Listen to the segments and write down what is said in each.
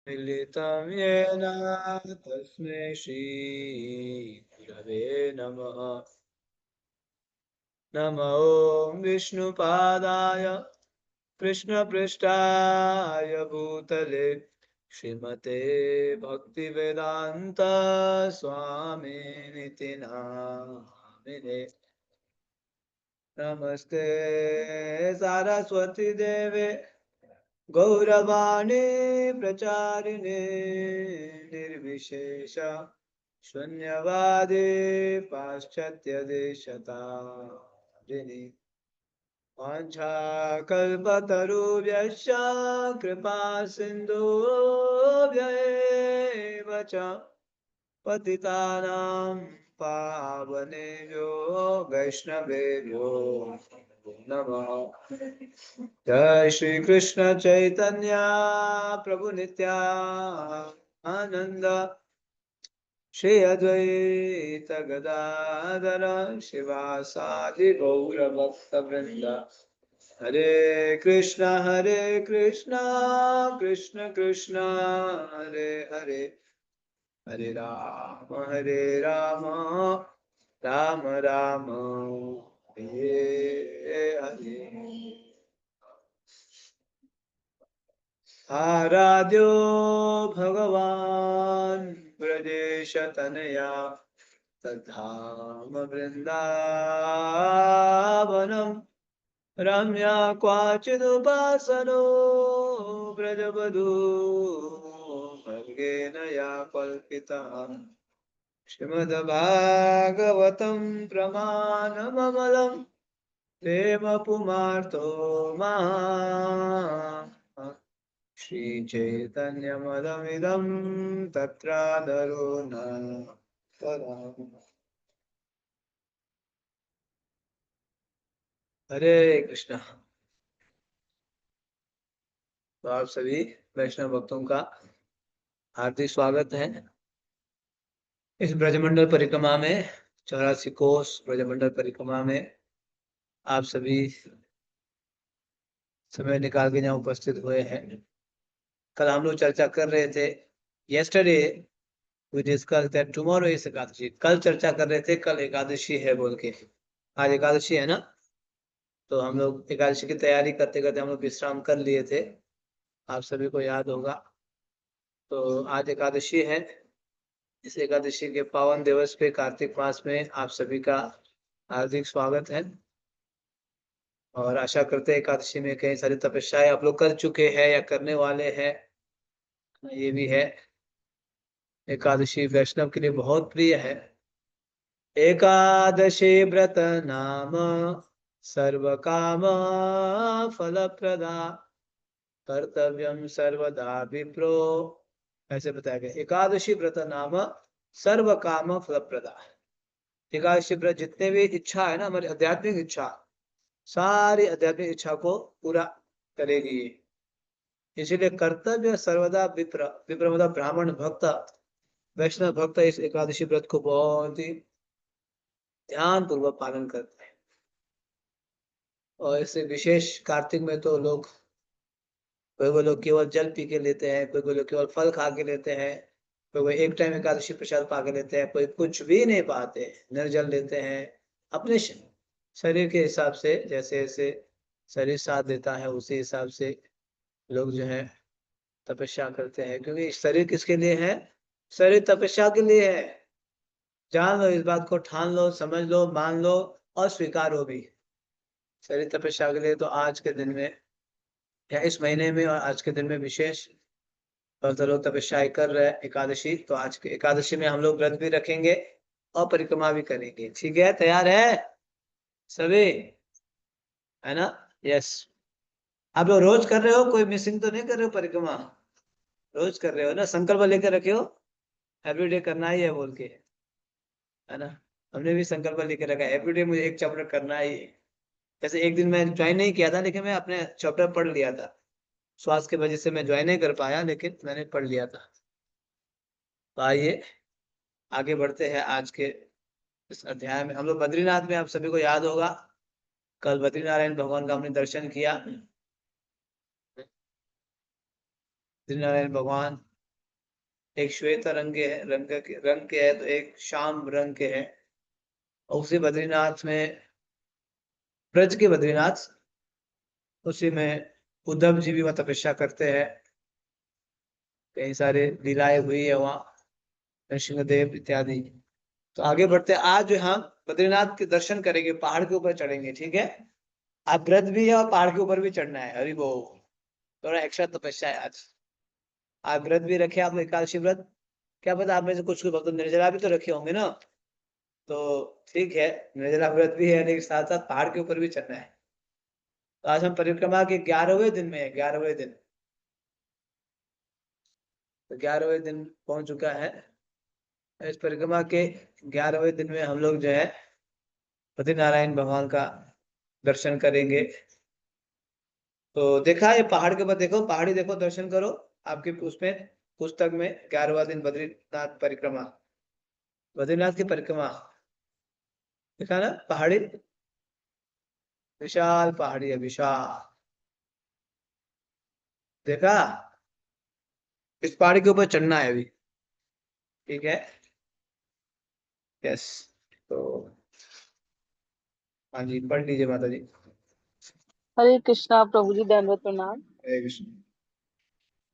मिलितं येन तस्मै श्रीगुरवे नमः। नमो विष्णुपादाय कृष्णपृष्ठाय भूतले श्रीमते भक्तिवेदान्त स्वामिनिति नामिने। नमस्ते सारस्वती देवे गौरवाणी प्रचारिणे निर्विशेष शून्यवादी पाश्चात्य देशतारिणे। वाञ्छाकल्पतरुभ्यश्च कृपा सिन्धुभ्यैव च पतितानां पावनेभ्यो वैष्णवेभ्यो नमः। जय श्री कृष्ण चैतन्य प्रभु नित्यानंद श्री अद्वैत गदाधर शिवासादि गौर भक्त वृंद। हरे कृष्णा कृष्ण कृष्ण हरे हरे, हरे राम राम राम हरे हरे। आराध्यो भगवान् ब्रजेशतनया तद्धाम वृन्दावनं रम्या क्वाचिदुपासनो ब्रजवधू भर्गेन या कल्पितः। श्रीमद्भागवतं प्रमाणममलं प्रेमपुमार्तो महा श्रीचैतन्यमदमिदं तत्रादरो न पराम्। हरे कृष्णा। तो आप सभी वैष्णव भक्तों का हार्दिक स्वागत है इस ब्रजमंडल परिक्रमा में। 84 कोस ब्रजमंडल परिक्रमा में आप सभी समय निकाल के यहाँ उपस्थित हुए हैं। कल हम लोग चर्चा कर रहे थे, yesterday we discussed that tomorrow is Ekadashi. कल चर्चा कर रहे थे कल एकादशी है बोल के, आज एकादशी है ना। तो हम लोग एकादशी की तैयारी करते करते हम लोग विश्राम कर लिए थे, आप सभी को याद होगा। तो आज एकादशी है। इस एकादशी के पावन दिवस पे कार्तिक मास में आप सभी का हार्दिक स्वागत है और आशा करते हैं एकादशी में कई सारी तपस्याएं आप लोग कर चुके हैं या करने वाले हैं। ये भी है, एकादशी वैष्णव के लिए बहुत प्रिय है। एकादशी व्रत नाम सर्व काम फल प्रदा कर्तव्यम सर्वदा विप्रो, ऐसे बताया गया। एकादशी व्रत नाम सर्व काम फल प्रदा। एकादशी व्रत जितने भी इच्छा है ना, हमारी आध्यात्मिक इच्छा, सारी आध्यात्मिक इच्छा को पूरा करेगी। इसीलिए कर्तव्य सर्वदा विप्र, विप्र मतलब ब्राह्मण भक्त, वैष्णव भक्त इस एकादशी व्रत को बहुत ही ध्यान पूर्वक पालन करते हैं। और इससे विशेष कार्तिक में तो लोग, कोई लोग केवल जल पी के लेते हैं, कोई लोग केवल फल खा के लेते हैं, कोई एक टाइम एकादशी प्रसाद पा के लेते हैं, कोई कुछ भी नहीं पाते, निर्जल लेते हैं। अपने शरीर के हिसाब से, जैसे जैसे शरीर साथ देता है उसी हिसाब से लोग जो है तपस्या करते हैं। क्योंकि शरीर किसके लिए है? शरीर तपस्या के लिए है। जान लो, इस बात को ठान लो, समझ लो, मान लो और स्वीकारो भी। शरीर तपस्या के लिए तो आज के दिन में या इस महीने में और आज के दिन में विशेष बहुत लोग तपस्याएं कर रहे हैं एकादशी। तो आज के एकादशी में हम लोग व्रत भी रखेंगे और परिक्रमा भी करेंगे। ठीक है, तैयार है सभी? है ना? यस। आप लोग रोज कर रहे हो? कोई मिसिंग तो नहीं कर रहे हो? परिक्रमा रोज कर रहे हो ना? संकल्प लेकर रखे हो एवरीडे करना ही है बोल के, है ना? हमने भी संकल्प लेकर रखा है, एवरीडे मुझे एक चैप्टर करना ही है। जैसे एक दिन मैं ज्वाइन नहीं किया था, लेकिन मैं अपने चैप्टर पढ़ लिया था। स्वास्थ्य की वजह से मैं ज्वाइन नहीं कर पाया, लेकिन मैंने पढ़ लिया था। तो आइए आगे बढ़ते हैं। आज के इस अध्याय में हम लोग बद्रीनाथ में, आप सभी को याद होगा कल बद्रीनारायण भगवान का हमने दर्शन किया। बद्रीनारायण भगवान एक श्वेत रंग के है, तो एक श्याम रंग के है। और उसी बद्रीनाथ में, ब्रज के बद्रीनाथ, उसी में उद्धव जी भी वहाँ तपस्या करते हैं। कई सारे लीलाएं हुई है वहाँ, नरसिंहदेव इत्यादि। तो आगे बढ़ते हैं। आज जो हम बद्रीनाथ के दर्शन करेंगे, पहाड़ के ऊपर चढ़ेंगे, ठीक है। आप व्रत भी है और पहाड़ के ऊपर भी चढ़ना है, हरि बोल। थोड़ा एक्स्ट्रा तपस्या है आज। आप व्रत भी रखे, आप एकादशी व्रत। क्या पता आप में से कुछ भक्त निर्जला भी तो रखे होंगे ना। तो ठीक है, निर्जला व्रत भी है, लेकिन साथ साथ पहाड़ के ऊपर भी चढ़ना है। तो आज हम परिक्रमा के 11वें दिन में है, 11वें दिन। तो 11वें दिन पहुंच चुका है। इस परिक्रमा के 11वें दिन में हम लोग जो है सत्यनारायण भगवान का दर्शन करेंगे। तो देखा ये पहाड़ के ऊपर देखो, पहाड़ी देखो, दर्शन करो। आपके उसमें पुस्तक में 11वां दिन बद्रीनाथ परिक्रमा, बद्रीनाथ की परिक्रमा, देखा ना पहाड़ी, विशाल पहाड़ी है, विशाल। देखा, इस पहाड़ी के ऊपर चढ़ना है अभी, ठीक है। यस। तो हाँ जी, पढ़ लीजिए माता जी। हरे कृष्णा प्रभु जी, दंडवत प्रणाम। हरे कृष्ण।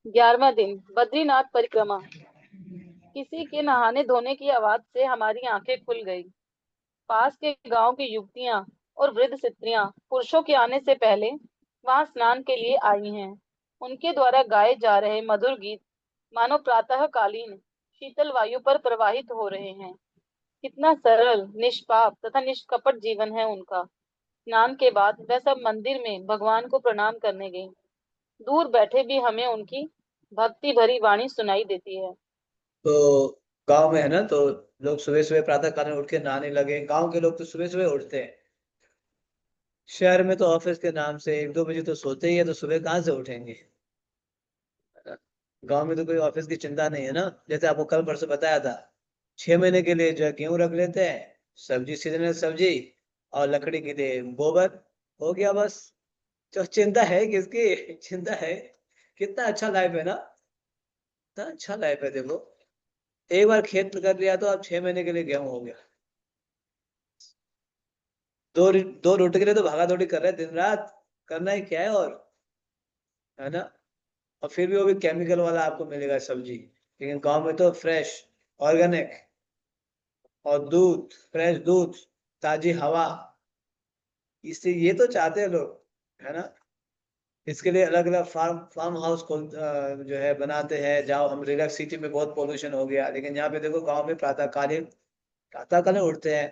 11वां दिन बद्रीनाथ परिक्रमा। किसी के नहाने धोने की आवाज से हमारी आंखें खुल गई। पास के गांव की युवतियां और वृद्ध स्त्रियां पुरुषों के आने से पहले वहां स्नान के लिए आई हैं। उनके द्वारा गाए जा रहे मधुर गीत मानो प्रातःकालीन शीतल वायु पर प्रवाहित हो रहे हैं। कितना सरल, निष्पाप तथा निष्कपट जीवन है उनका। स्नान के बाद वह सब मंदिर में भगवान को प्रणाम करने गई। दूर बैठे भी हमें उनकी भक्ति भरी वाणी सुनाई देती है। तो गांव में है ना, तो लोग सुबह सुबह प्रातः काल में उठ के नहाने लगे। गांव के लोग तो सुबह सुबह उठते हैं। शहर में तो ऑफिस के नाम से 1-2 बजे तो सोते ही है, तो सुबह कहाँ से उठेंगे। गांव में तो कोई ऑफिस की चिंता नहीं है ना। जैसे आपको कल परसों बताया था, 6 महीने के लिए जो है गेहूं रख लेते हैं, सब्जी सीजनल सब्जी, और लकड़ी के लिए गोबर, हो गया बस। तो चिंता है किसकी चिंता है। कितना अच्छा लाइफ है ना, कितना अच्छा लाइफ है। देखो, एक बार खेत कर लिया तो अब 6 महीने के लिए गेहूं हो गया। दो रोटी के लिए तो भागा दौड़ी कर रहे हैं दिन रात। करना ही क्या है और, है ना। और फिर भी वो भी केमिकल वाला आपको मिलेगा सब्जी। लेकिन गांव में तो फ्रेश, ऑर्गेनिक, और दूध, फ्रेश दूध, ताजी हवा। इससे ये तो चाहते हैं लोग, है ना। इसके लिए अलग अलग फार्म फार्म हाउस जो है बनाते हैं। जाओ, हम रिलैक्स सिटी में बहुत पोल्यूशन हो गया, लेकिन यहाँ पे देखो गांव में प्रातःकालीन उठते हैं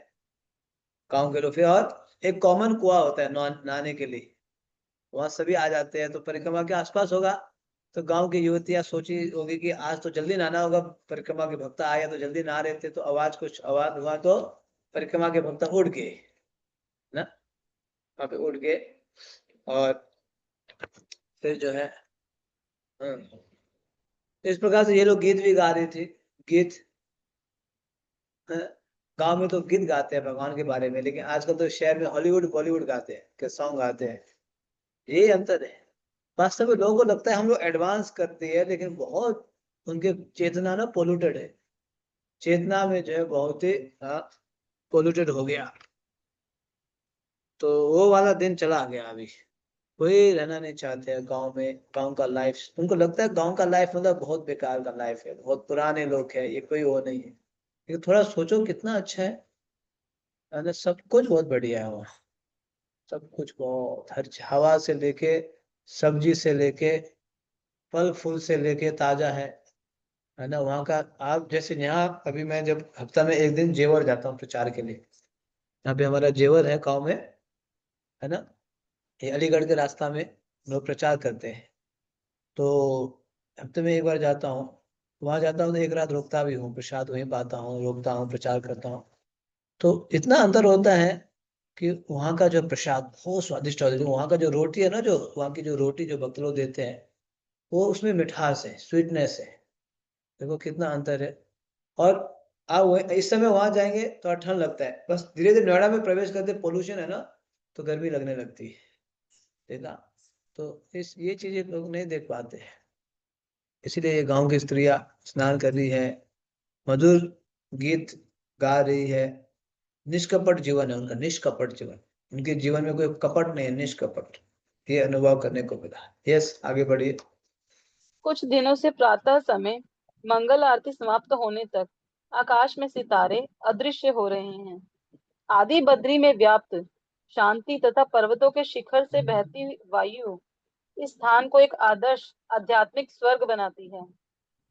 गांव के लोग। फिर और एक कॉमन कुआं होता है नहाने के लिए, वहां सभी आ जाते हैं। तो परिक्रमा के आसपास होगा, तो गांव की युवतियां सोची होगी कि आज तो जल्दी नहाना होगा, परिक्रमा के भक्त आए तो जल्दी नहा रहे थे, तो कुछ आवाज हुआ, तो परिक्रमा के भक्त उठ गए ना, वहां पे उठ गए। और फिर जो है, इस प्रकार से ये लोग गीत भी गा रहे थे। गीत, गांव में तो गीत गाते हैं भगवान के बारे में, लेकिन आजकल तो शहर में हॉलीवुड बॉलीवुड गाते हैं, के सॉन्ग गाते हैं। ये अंतर है। वास्तव में लोगों को लगता है हम लोग एडवांस करते हैं, लेकिन बहुत उनके चेतना ना पोल्यूटेड है। चेतना में जो है बहुत ही पोल्यूटेड हो गया। तो वो वाला दिन चला गया अभी। कोई रहना नहीं चाहते हैं गांव में। गांव का लाइफ उनको लगता है, गांव का लाइफ मतलब बहुत बेकार का लाइफ है, बहुत पुराने लोग हैं, ये कोई वो नहीं है। लेकिन थोड़ा सोचो कितना अच्छा है ना। सब कुछ बहुत बढ़िया है वहाँ। सब कुछ बहुत, हर हवा से लेके, सब्जी से लेके, फल फूल से लेके ताजा है ना वहाँ का। आप जैसे यहाँ, अभी मैं जब हफ्ता में एक दिन जेवर जाता हूँ प्रचार के लिए। यहाँ पे हमारा जेवर है गाँव में, है ना। ये अलीगढ़ के रास्ता में लोग प्रचार करते हैं। तो हफ्ते में एक बार जाता हूँ। वहां जाता हूँ तो एक रात रुकता भी हूँ, प्रसाद वहीं पाता हूँ, रुकता हूँ, प्रचार करता हूँ। तो इतना अंतर होता है कि वहाँ का जो प्रसाद बहुत स्वादिष्ट होता है। वहाँ का जो रोटी है ना, जो वहाँ की जो रोटी जो भक्त लोग देते हैं, वो उसमें मिठास है, स्वीटनेस है। देखो कितना अंतर है। और आप इस समय वहां जाएंगे तो ठंड लगता है, बस धीरे धीरे नोएडा में प्रवेश करते पोल्यूशन है ना, तो गर्मी लगने लगती है। देखा। तो इस ये चीजें लोग नहीं देख पाते हैं। इसीलिए गांव की स्त्रियां स्नान कर रही है, मधुर गीत गा रही है। निष्कपट जीवन है उनका, निष्कपट जीवन। उनके जीवन में कोई कपट नहीं है, निष्कपट। ये अनुभव करने को मिला। यस, आगे बढ़िए। कुछ दिनों से प्रातः समय मंगल आरती समाप्त होने तक आकाश में सितारे अदृश्य हो रहे हैं। आदि बद्री में व्याप्त शांति तथा पर्वतों के शिखर से बहती वायु इस स्थान को एक आदर्श आध्यात्मिक स्वर्ग बनाती है।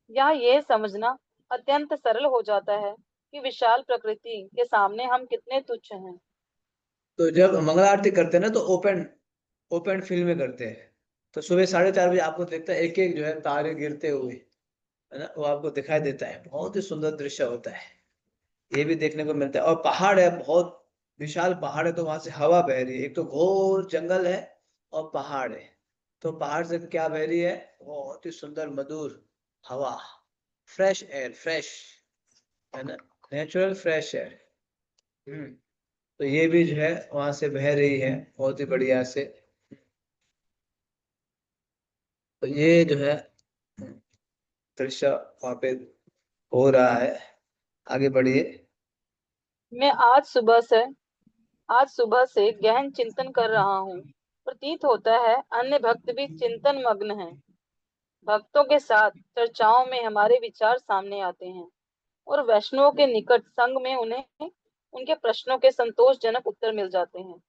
यहाँ यह समझना अत्यंत सरल हो जाता है कि विशाल प्रकृति के सामने हम कितने तुच्छ हैं। तो जब मंगला आरती करते हैं ना, तो ओपन ओपन फील्ड में करते हैं। तो सुबह 4:30 बजे आपको देखता है एक एक जो है तारे गिरते हुए, है ना, वो आपको दिखाई देता है। बहुत ही सुंदर दृश्य होता है। ये भी देखने को मिलता है। और पहाड़ है, बहुत विशाल पहाड़ है, तो वहां से हवा बह रही है। एक तो घोर जंगल है और पहाड़ है, तो पहाड़ से क्या बह रही है? बहुत ही सुंदर मधुर हवा, फ्रेश एयर, फ्रेश, है ना, नेचुरल फ्रेश एयर। तो ये भी जो है वहां से बह रही है बहुत ही बढ़िया से। तो ये जो है दृश्य वहां पे हो रहा है। आगे बढ़िए। मैं आज सुबह से गहन चिंतन कर रहा हूँ। प्रतीत होता है अन्य भक्त भी चिंतन मग्न हैं। भक्तों के साथ चर्चाओं में हमारे विचार सामने आते हैं और वैष्णवों के निकट संग में उन्हें उनके प्रश्नों के संतोषजनक उत्तर मिल जाते हैं।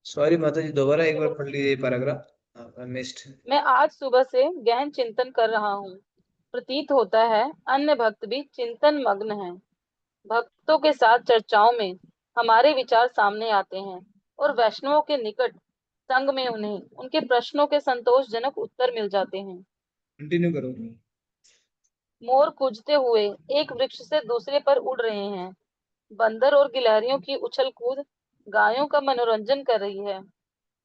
सॉरी माता जी, दोबारा एक बार पढ़ लीजिए पैराग्राफ, मिस्ड। मैं आज सुबह से गहन चिंतन कर रहा हूँ। प्रतीत होता है अन्य भक्त भी चिंतन मग्न हैं। भक्तों के साथ चर्चाओं में हमारे विचार सामने आते हैं और वैष्णवों के निकट संग में उन्हें उनके प्रश्नों के संतोषजनक उत्तर मिल जाते हैं। कंटिन्यू करो। मोर कूजते हुए एक वृक्ष से दूसरे पर उड़ रहे हैं। बंदर और गिलहरियों की उछल कूद गायों का मनोरंजन कर रही है।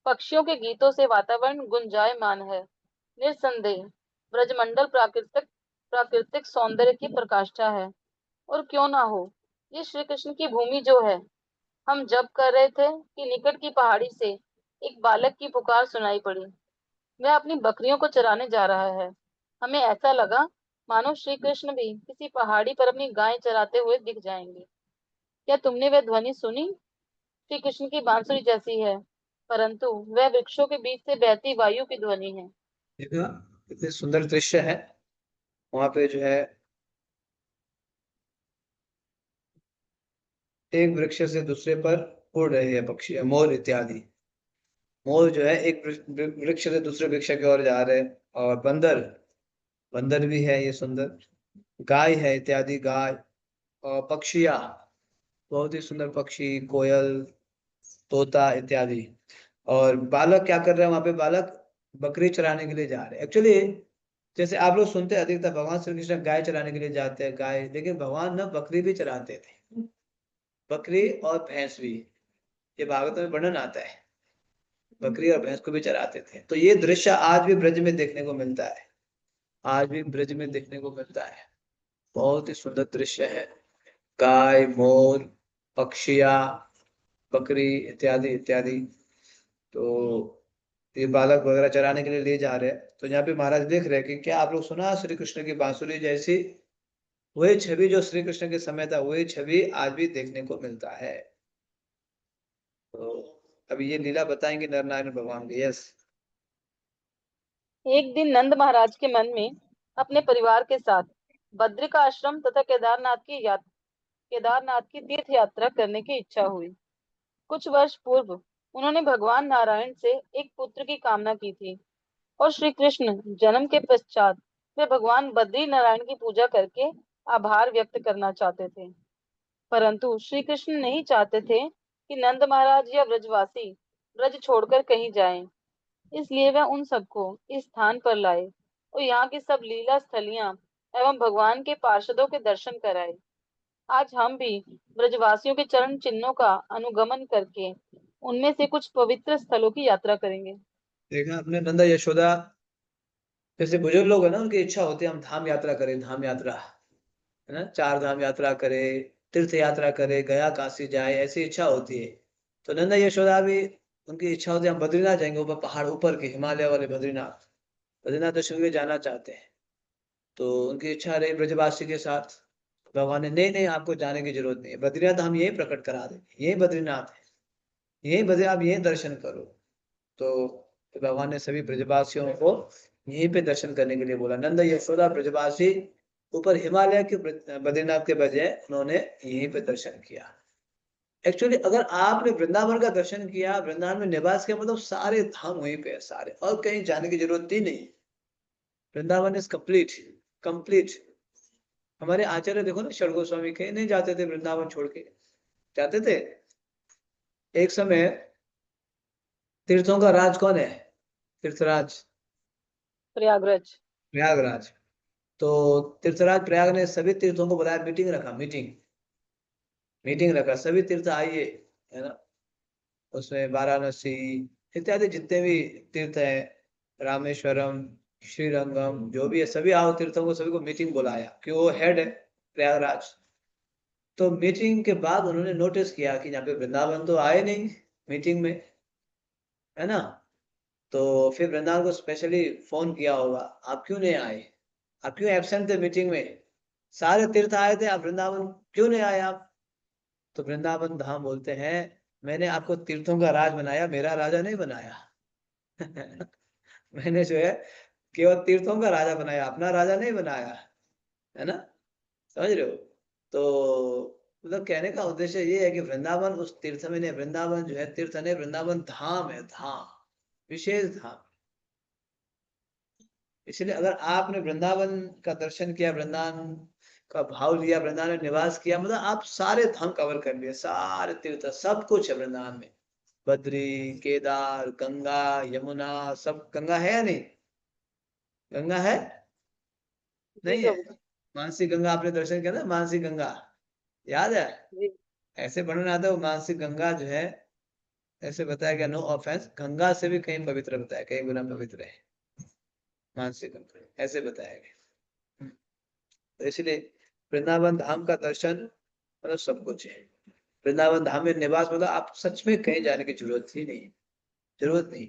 पक्षियों के गीतों से वातावरण गुंजायमान है। निस्संदेह ब्रजमंडल प्राकृतिक प्राकृतिक सौंदर्य की प्रकाष्ठा है। और क्यों ना हो, ये श्री कृष्ण की भूमि जो है। हम जब कर रहे थे कि निकट की पहाड़ी से एक बालक की पुकार सुनाई पड़ी। वह अपनी बकरियों को चराने जा रहा है। हमें ऐसा लगा मानो श्री कृष्ण भी किसी पहाड़ी पर अपनी गाय चराते हुए दिख जाएंगे। क्या तुमने वह ध्वनि सुनी? श्री कृष्ण की बांसुरी जैसी है, परंतु वह वृक्षों के बीच से बहती वायु की ध्वनि है। देखा, कितने सुंदर दृश्य है। वहां पे जो है एक वृक्ष से दूसरे पर उड़ रहे हैं पक्षी, मोर इत्यादि। मोर जो है एक वृक्ष से दूसरे वृक्ष की ओर जा रहे हैं। और बंदर, बंदर भी है ये सुंदर। गाय है इत्यादि, गाय। और पक्षियाँ, बहुत ही सुंदर पक्षी, कोयल, तोता इत्यादि। और बालक क्या कर रहे हैं वहां पे? बालक बकरी चराने के लिए जा रहे हैं। एक्चुअली जैसे आप लोग सुनते हैं, अधिकतर भगवान श्री कृष्ण गाय चराने के लिए जाते हैं, गाय, लेकिन भगवान ना बकरी भी चराते थे। बकरी और भैंस भी, ये भागवत में वर्णन आता है। बकरी और भैंस को भी चराते थे। तो ये दृश्य आज भी ब्रज में देखने को मिलता है। आज भी ब्रज में देखने को मिलता है। बहुत ही सुंदर दृश्य है। गाय, मोर, पक्षियाँ, बकरी इत्यादि इत्यादि। तो ये बालक वगैरह चराने के लिए ले जा रहे हैं। तो यहाँ पे महाराज देख रहे हैं कि क्या आप लोग सुना श्री कृष्ण की बांसुरी जैसी वही छवि जो श्री कृष्ण के समय था, वही छवि आज भी देखने को मिलता है। तो अभी ये लीला बताएंगे नर नारायण भगवान की। यस। एक दिन नंद महाराज के मन में अपने परिवार के साथ बद्रिका आश्रम तथा केदारनाथ की तीर्थ यात्रा करने की इच्छा हुई। कुछ वर्ष पूर्व उन्होंने भगवान नारायण से एक पुत्र की कामना की थी और श्री कृष्ण जन्म के पश्चात वे भगवान बद्री नारायण की पूजा करके आभार व्यक्त करना चाहते थे। परंतु श्री कृष्ण नहीं चाहते थे कि नंद महाराज या ब्रजवासी ब्रज छोड़कर कहीं जाएं। इसलिए वह उन सबको इस स्थान पर लाए और यहाँ की सब लीला स्थलियां एवं भगवान के पार्षदों के दर्शन कराए। आज हम भी ब्रजवासियों के चरण चिन्हों का अनुगमन करके उनमें से कुछ पवित्र स्थलों की यात्रा करेंगे। देखा आपने, नंदा यशोदा जैसे बुजुर्ग लोग है ना, उनकी इच्छा होती है हम धाम यात्रा करें, धाम यात्रा, है ना, 4 धाम यात्रा करे, तीर्थ यात्रा करे, गया काशी जाए, ऐसी इच्छा होती है। तो नंदा यशोदा भी, उनकी इच्छा होती है हम बद्रीनाथ जाएंगे, ऊपर पहाड़, ऊपर के हिमालय वाले बद्रीनाथ, बद्रीनाथ दर्शन के लिए जाना चाहते हैं। तो उनकी इच्छा रही ब्रजवासी के साथ। भगवान ने, नहीं नहीं, आपको जाने की जरूरत नहीं है, बद्रीनाथ हम यही प्रकट करा देंगे, यही बद्रीनाथ है, यही बद्री, आप यही दर्शन करो। तो भगवान ने सभी ब्रजवासियों को यहीं पे दर्शन करने के लिए बोला। नंद यशोदा ब्रजवासी ऊपर हिमालय के बद्रीनाथ के बजाय उन्होंने यहीं पे दर्शन किया। एक्चुअली अगर आपने वृंदावन का दर्शन किया, वृंदावन में निवास किया, मतलब सारे धाम वहीं पे है सारे, और कहीं जाने की जरूरत ही नहीं। Vrindavan is complete, complete. हमारे आचार्य देखो ना, षड गोस्वामी कहीं नहीं जाते थे वृंदावन छोड़ के, जाते थे। एक समय तीर्थों का राज कौन है? तीर्थराज प्रयागराज। प्रयागराज। तो तीर्थराज प्रयाग ने सभी तीर्थों को बुलाया, मीटिंग रखा, मीटिंग, मीटिंग रखा, सभी तीर्थ आइए, है ना। उसमें वाराणसी इत्यादि जितने भी तीर्थ हैं, रामेश्वरम, श्रीरंगम, जो भी है, सभी आओ तीर्थों को, सभी को मीटिंग बुलाया, कि वो हेड है प्रयागराज। तो मीटिंग के बाद उन्होंने नोटिस किया कि यहाँ पे वृंदावन तो आए नहीं मीटिंग में, है ना। तो फिर वृंदावन को स्पेशली फोन किया होगा, आप क्यों नहीं आए, आप क्यों एब्सेंट थे मीटिंग में, सारे तीर्थ आए थे, आप वृंदावन क्यों नहीं आए आप? तो वृंदावन धाम बोलते हैं, मैंने आपको तीर्थों का राज बनाया, मेरा राजा नहीं बनाया। मैंने जो है केवल तीर्थों का राजा बनाया, अपना राजा नहीं बनाया, है ना। समझ रहे हो? तो मतलब कहने का उद्देश्य ये है कि वृंदावन उस तीर्थ में नहीं, वृंदावन जो है तीर्थ नहीं, वृंदावन धाम है, धाम, विशेष धाम। इसलिए अगर आपने वृंदावन का दर्शन किया, वृंदावन का भाव लिया, वृंदावन में निवास किया, मतलब आप सारे धाम कवर कर लिए, सारे तीर्थ, सब कुछ है वृंदावन में। बद्री, केदार, गंगा, यमुना, सब। गंगा है या नहीं? गंगा है? जी नहीं है? प्रभु। मानसी गंगा आपने दर्शन किया ना, मानसी गंगा, याद है? जी। ऐसे वर्णन आता है वो मानसी गंगा जो है, ऐसे बताया गया, नो ऑफेंस, गंगा से भी कहीं पवित्र बताया, कहीं गुना पवित्र है मानसी गंगा, ऐसे बताया गया। तो इसलिए वृंदावन धाम का दर्शन मतलब सब कुछ है। वृंदावन धाम में निवास मतलब आप सच में कहीं जाने की जरूरत ही नहीं, जरूरत नहीं।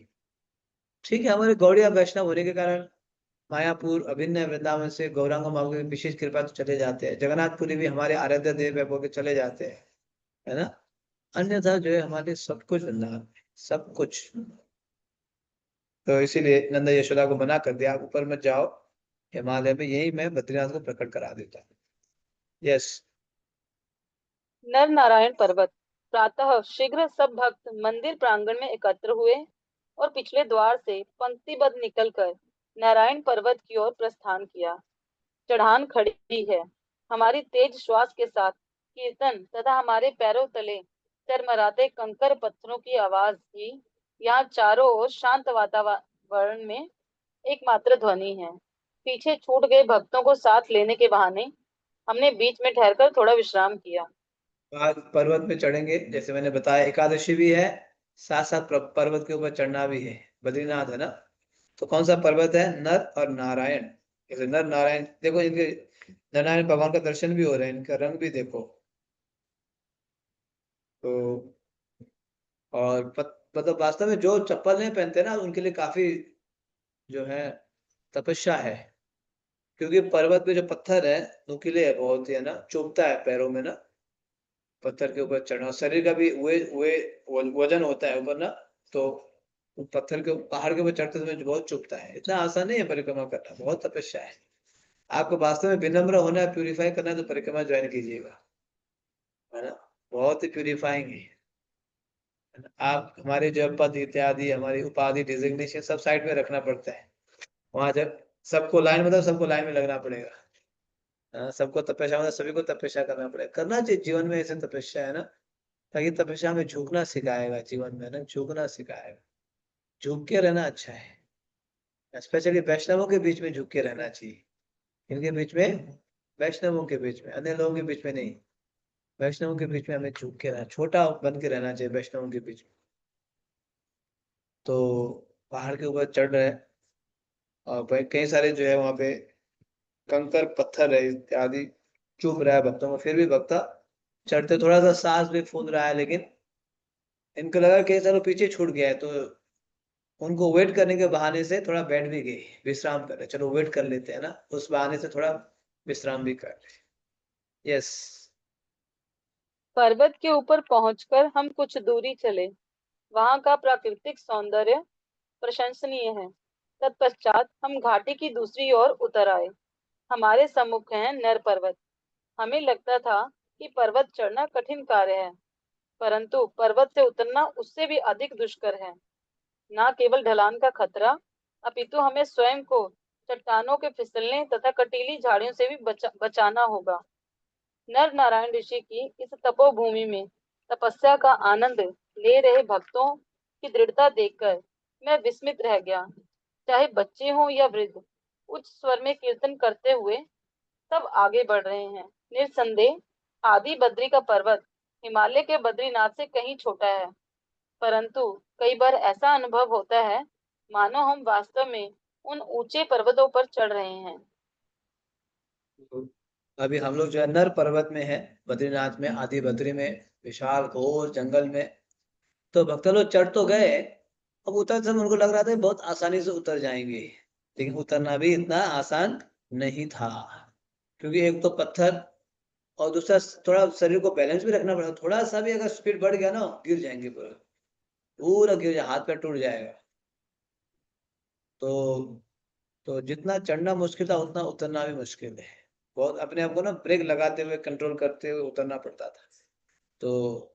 ठीक है, हमारे गौड़िया वैष्णव होने के कारण मायापुर अभिन्न है वृंदावन से, गौरांग मार्ग की विशेष कृपा तो चले जाते हैं, जगन्नाथपुरी भी हमारे आराध्य देव है, बोल के चले जाते हैं, है ना। अन्यथा जो है हमारे सब कुछ वृंदावन में, सब कुछ। तो इसीलिए नंदा यशोदा को मना कर दिया, आप ऊपर मत जाओ, हिमालय में यही मैं बद्रीनाथ को प्रकट करा देता हूँ। यस। नर नारायण पर्वत। प्रातः शीघ्र सब भक्त मंदिर प्रांगण में एकत्र हुए और पिछले द्वार से पंक्तिबद्ध निकलकर नारायण पर्वत की ओर प्रस्थान किया। चढ़ान खड़ी है। हमारी तेज श्वास के साथ कीर्तन तथा हमारे पैरों तले चरमराते कंकर पत्थरों की आवाज ही यहाँ चारों ओर शांत वातावरण में एकमात्र ध्वनि है। पीछे छूट गए भक्तों को साथ लेने के बहाने हमने बीच में ठहरकर थोड़ा विश्राम किया। आज पर्वत में चढ़ेंगे, जैसे मैंने बताया, एकादशी भी है, साथ साथ पर्वत के ऊपर चढ़ना भी है, बद्रीनाथ है ना। तो कौन सा पर्वत है? नर और नारायण। जैसे नर नारायण देखो, इनके नारायण भगवान का दर्शन भी हो रहा है, इनका रंग भी देखो। तो और मतलब वास्तव में जो चप्पल नहीं पहनते ना, उनके लिए काफी जो है तपस्या है, क्योंकि पर्वत पे जो पत्थर है नुकीले है बहुत ही, है ना, चुभता है पैरों में ना, पत्थर के ऊपर चढ़ना, शरीर का भी वे वे वजन होता है ऊपर ना। तो पत्थर के पहाड़ के ऊपर चढ़ते समय बहुत चुभता है, इतना आसान नहीं है परिक्रमा करना, बहुत तपस्या है। आपको वास्तव में विनम्र होना है, प्यूरिफाई करना है, तो परिक्रमा ज्वाइन कीजिएगा, है ना। बहुत ही प्यूरिफाइंग है। आप हमारे जो पद इत्यादि, हमारी उपाधि डिजिग्नेशन सब साइड में रखना पड़ता है। वहां जब सबको लाइन, मतलब सबको लाइन में लगना पड़ेगा। हाँ, सबको तपस्या, मतलब सभी को तपस्या करना पड़ेगा, करना चाहिए जीवन में ऐसे तपस्या, है ना। ताकि तपस्या में झुकना सिखाएगा, जीवन में ना झुकना सिखाएगा, झुक के रहना अच्छा है। स्पेशली वैष्णवों के बीच में झुक के रहना चाहिए। इनके बीच में, वैष्णवों के बीच में, अन्य लोगों के बीच में नहीं, वैष्णवों के बीच में हमें झुक के रहना, छोटा बन के रहना चाहिए वैष्णवों के बीच में। तो पहाड़ के ऊपर चढ़ रहे हैं, और भाई कई सारे जो है वहां पे कंकर पत्थर है इत्यादि चुभ रहा है भक्तों को, फिर भी भक्ता चढ़ते, थोड़ा सा सांस भी फूल रहा है, लेकिन इनको लगा कई सालों पीछे छूट गया है, तो उनको वेट करने के बहाने से थोड़ा बैठ भी गए, विश्राम कर रहे, चलो वेट कर लेते हैं ना, उस बहाने से थोड़ा विश्राम भी कर रहे। यस। पर्वत के ऊपर पहुंचकर हम कुछ दूरी चले। वहां का प्राकृतिक सौंदर्य प्रशंसनीय है। तत्पश्चात हम घाटी की दूसरी ओर उतर आए। हमारे सम्मुख है नर पर्वत। हमें लगता था कि पर्वत चढ़ना कठिन कार्य है, परंतु पर्वत से उतरना उससे भी अधिक दुष्कर है। न केवल ढलान का खतरा, अपितु हमें स्वयं को चट्टानों के फिसलने तथा कटीली झाड़ियों से भी बचाना होगा। नर नारायण ऋषि की इस तपोभूमि में तपस्या का आनंद ले रहे भक्तों की दृढ़ता देखकर मैं विस्मित रह गया। चाहे बच्चे हों या वृद्ध, उच्च स्वर में कीर्तन करते हुए सब आगे बढ़ रहे हैं। निर्संदेह आदि बद्री का पर्वत हिमालय के बद्रीनाथ से कहीं छोटा है, परंतु कई बार ऐसा अनुभव होता है मानो हम वास्तव में उन ऊंचे पर्वतों पर चढ़ रहे हैं। अभी हम लोग जो है नर पर्वत में है, बद्रीनाथ में, आदि बद्री में, विशाल घोर जंगल में। तो भक्त लोग चढ़ तो गए, अब उतरते समय उनको लग रहा था बहुत आसानी से उतर जाएंगे, लेकिन उतरना भी इतना आसान नहीं था, क्योंकि एक तो पत्थर, और दूसरा थोड़ा शरीर को बैलेंस भी रखना पड़ेगा, थोड़ा सा भी अगर स्पीड बढ़ गया ना गिर जाएंगे पूरा, पूरा गिर जाए, हाथ पैर टूट जाएगा। तो जितना चढ़ना मुश्किल था उतना उतरना भी मुश्किल है, बहुत अपने आप को ना ब्रेक लगाते हुए कंट्रोल करते हुए उतरना पड़ता था। तो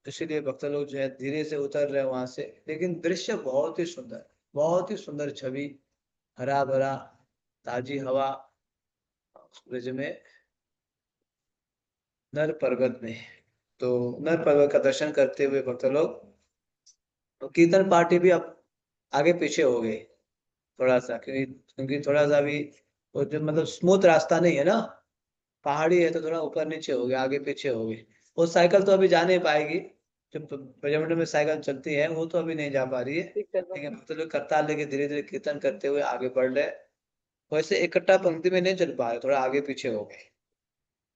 इसीलिए भक्त लोग जो है धीरे से उतर रहे वहां से, लेकिन दृश्य बहुत ही सुंदर, बहुत ही सुंदर छवि, हरा भरा, ताजी हवा, ब्रिज में, नर पर्वत में। तो नर पर्वत का दर्शन करते हुए भक्त लोग, तो कीर्तन पार्टी भी अब आगे पीछे हो गई थोड़ा सा, क्योंकि थोड़ा सा भी वो जो मतलब स्मूथ रास्ता नहीं है ना, पहाड़ी है, तो थोड़ा ऊपर नीचे हो गया, आगे पीछे हो गई। वो साइकिल तो अभी जा नहीं पाएगी, जो ब्रजमंडल में साइकिल चलती है वो तो अभी नहीं जा पा रही है, लेकिन भक्त लोग करतार लेके धीरे धीरे कीर्तन करते हुए आगे बढ़ रहे हैं। वैसे इकट्ठा पंक्ति में नहीं चल पा रहे, थोड़ा आगे पीछे हो गए।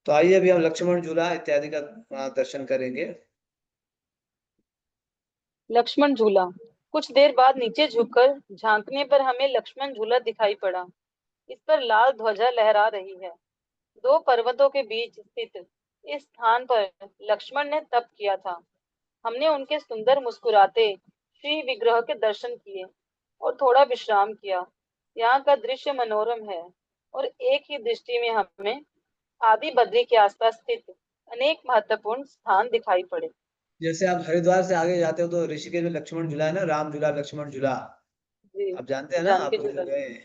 तो आइए अभी हम लक्ष्मण झूला इत्यादि का दर्शन करेंगे। लक्ष्मण झूला। कुछ देर बाद नीचे झुककर झांकने पर हमें लक्ष्मण झूला दिखाई पड़ा। इस पर लाल ध्वजा लहरा रही है। दो पर्वतों के बीच स्थित इस स्थान पर लक्ष्मण ने तप किया था। हमने उनके सुंदर मुस्कुराते श्री विग्रह के दर्शन किए और थोड़ा विश्राम किया। यहाँ का दृश्य मनोरम है और एक ही दृष्टि में हमें आदि बद्री के आसपास स्थित अनेक महत्वपूर्ण स्थान दिखाई पड़े। जैसे आप हरिद्वार से आगे जाते हो तो ऋषिकेश में लक्ष्मण झूला है ना, राम झूला, लक्ष्मण झूला, जी, आप जानते हैं ना, आप जानकी लोग जो झूला। गए हैं,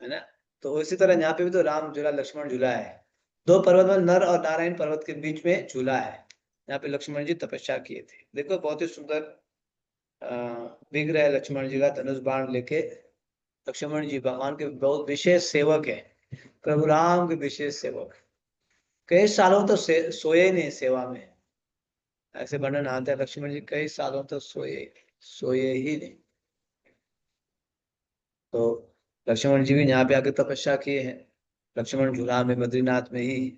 है ना। तो इसी तरह यहाँ पे भी तो राम झूला, लक्ष्मण झूला है। दो पर्वत में, नर और नारायण पर्वत के बीच में झूला है, यहाँ पे लक्ष्मण जी तपस्या किए थे। देखो बहुत ही सुंदर विग्रह है लक्ष्मण जी का, धनुष बाण लेके। लक्ष्मण जी भगवान के बहुत विशेष सेवक है, प्रभु राम के विशेष सेवक। कई सालों तो सोए ही नहीं सेवा में, ऐसे वर्णन आता है, लक्ष्मण जी कई सालों तक सोए ही नहीं। तो लक्ष्मण जी भी यहाँ पे आके तपस्या किए हैं, लक्ष्मण झूला में, बद्रीनाथ में ही।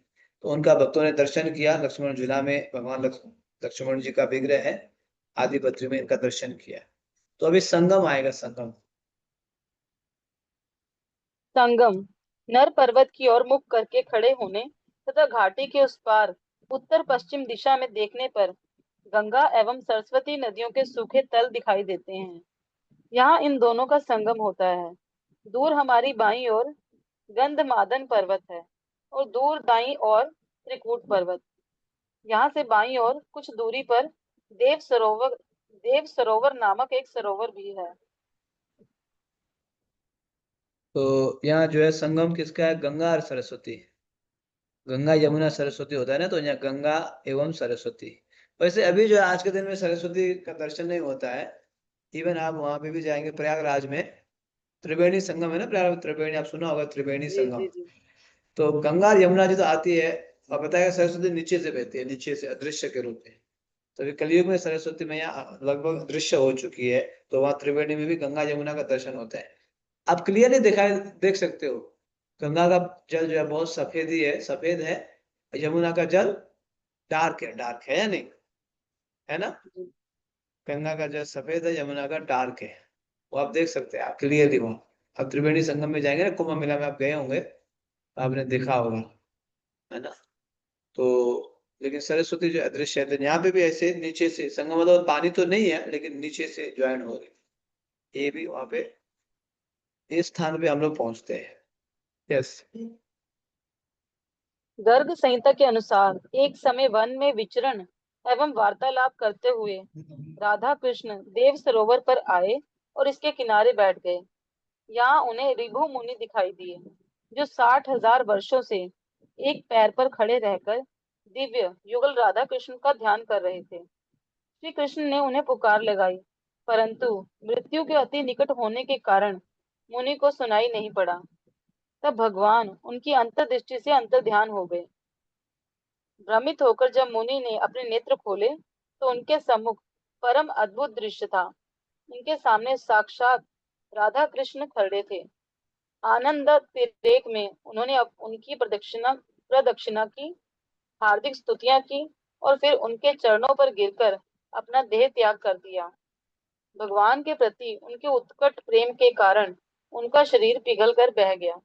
तो उनका भक्तों ने दर्शन किया, लक्ष्मण झूला में भगवान लक्ष्मण जी का विग्रह है, आदि बद्री में इनका दर्शन किया। तो अभी संगम आएगा, संगम। संगम। नर पर्वत की ओर मुख करके खड़े होने तथा घाटी के उस पार उत्तर पश्चिम दिशा में देखने पर गंगा एवं सरस्वती नदियों के सूखे तल दिखाई देते हैं। यहाँ इन दोनों का संगम होता है। दूर हमारी बाईं ओर गंधमादन पर्वत है और दूर दाईं ओर त्रिकूट पर्वत। यहाँ से बाईं ओर कुछ दूरी पर देव सरोवर नामक एक सरोवर भी है। तो यहाँ जो है संगम किसका है, गंगा और सरस्वती। गंगा यमुना सरस्वती होता है ना, तो यहाँ गंगा एवं सरस्वती। वैसे अभी जो है आज के दिन में सरस्वती का दर्शन नहीं होता है। इवन आप वहां पे भी जाएंगे प्रयागराज में, त्रिवेणी संगम है ना, प्रयाग त्रिवेणी, आप सुना होगा त्रिवेणी जी संगम। जी जी। तो गंगा और यमुना जी तो आती है, और बताया सरस्वती नीचे से बहती है, नीचे से अदृश्य के रूप में। तो अभी कलयुग में सरस्वती मैया लगभग दृश्य हो चुकी है, तो वहां त्रिवेणी में भी गंगा यमुना का दर्शन होता है। आप क्लियरली देख सकते हो। गंगा का जल जो है बहुत सफेद ही है, सफेद है। यमुना का जल डार्क है या नहीं, है ना। जी। गंगा का जल सफेद है, यमुना का डार्क है। वो आप देख सकते हैं, आप क्लियरली वहाँ। आप त्रिवेणी संगम में जाएंगे ना, कुंभ मेला में आप गए होंगे, तो आपने देखा होगा, है ना। तो लेकिन सरस्वती जो अदृश्य है, तो यहाँ पे भी ऐसे नीचे से संगम, मतलब पानी तो नहीं है लेकिन नीचे से ज्वाइन हो रही है। ये भी वहां पे, इस स्थान पे हम लोग पहुंचते हैं। यस। गर्ग संहिता के अनुसार एक समय वन में विचरण एवं वार्तालाप करते हुए राधा कृष्ण देव सरोवर पर आए और इसके किनारे बैठ गए। यहाँ उन्हें ऋभु मुनि दिखाई दिए, जो 60,000 वर्षों से एक पैर पर खड़े रहकर दिव्य युगल राधा कृष्ण का ध्यान कर रहे थे। श्री कृष्ण ने उन्हें पुकार लगाई, परंतु मृत्यु के अति निकट होने के कारण मुनि को सुनाई नहीं पड़ा। तब भगवान उनकी अंतर्दृष्टि से अंतर्ध्यान हो गए। भ्रमित होकर जब मुनि ने अपने नेत्र खोले, तो उनके सम्मुख परम अद्भुत दृश्य था। उनके सामने साक्षात राधा कृष्ण खड़े थे। आनंद तिरेक में उन्होंने उनकी प्रदक्षिणा प्रदक्षिणा की, हार्दिक स्तुतियां की और फिर उनके चरणों पर गिरकर अपना देह त्याग कर दिया। भगवान के प्रति उनके उत्कट प्रेम के कारण उनका शरीर पिघल कर बह गया।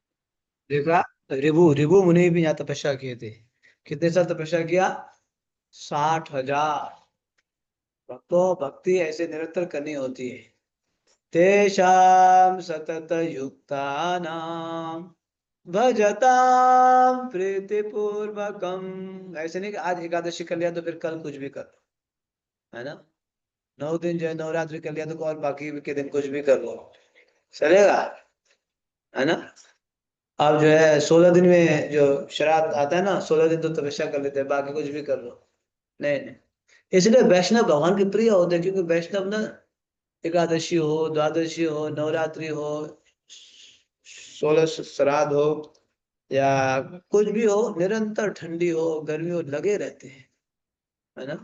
देखा, रिभु रिभु मुनि भी यहाँ तपस्या किए थे। कितने साल तपस्या किया? 60,000। भक्तों, भक्ति ऐसे निरंतर करनी होती है। तेषां सतत युक्तानां भजतां प्रीतिपूर्वकम। ऐसे नहीं कि आज एकादशी कर लिया तो फिर कल कुछ भी कर लो, है ना। 9 दिन जो है नवरात्रि कर लिया तो और बाकी के दिन कुछ भी कर लो, चलेगा, है ना। अब जो है 16 दिन में जो श्राद्ध आता है ना, 16 दिन तो तपस्या कर लेते हैं, बाकी कुछ भी कर लो। नहीं नहीं, इसलिए वैष्णव भगवान के प्रिय होते हैं, क्योंकि वैष्णव ना, एकादशी हो, द्वादशी हो, नवरात्रि हो, 16 श्राद्ध हो, या कुछ भी हो, निरंतर ठंडी हो गर्मी हो लगे रहते हैं, है ना।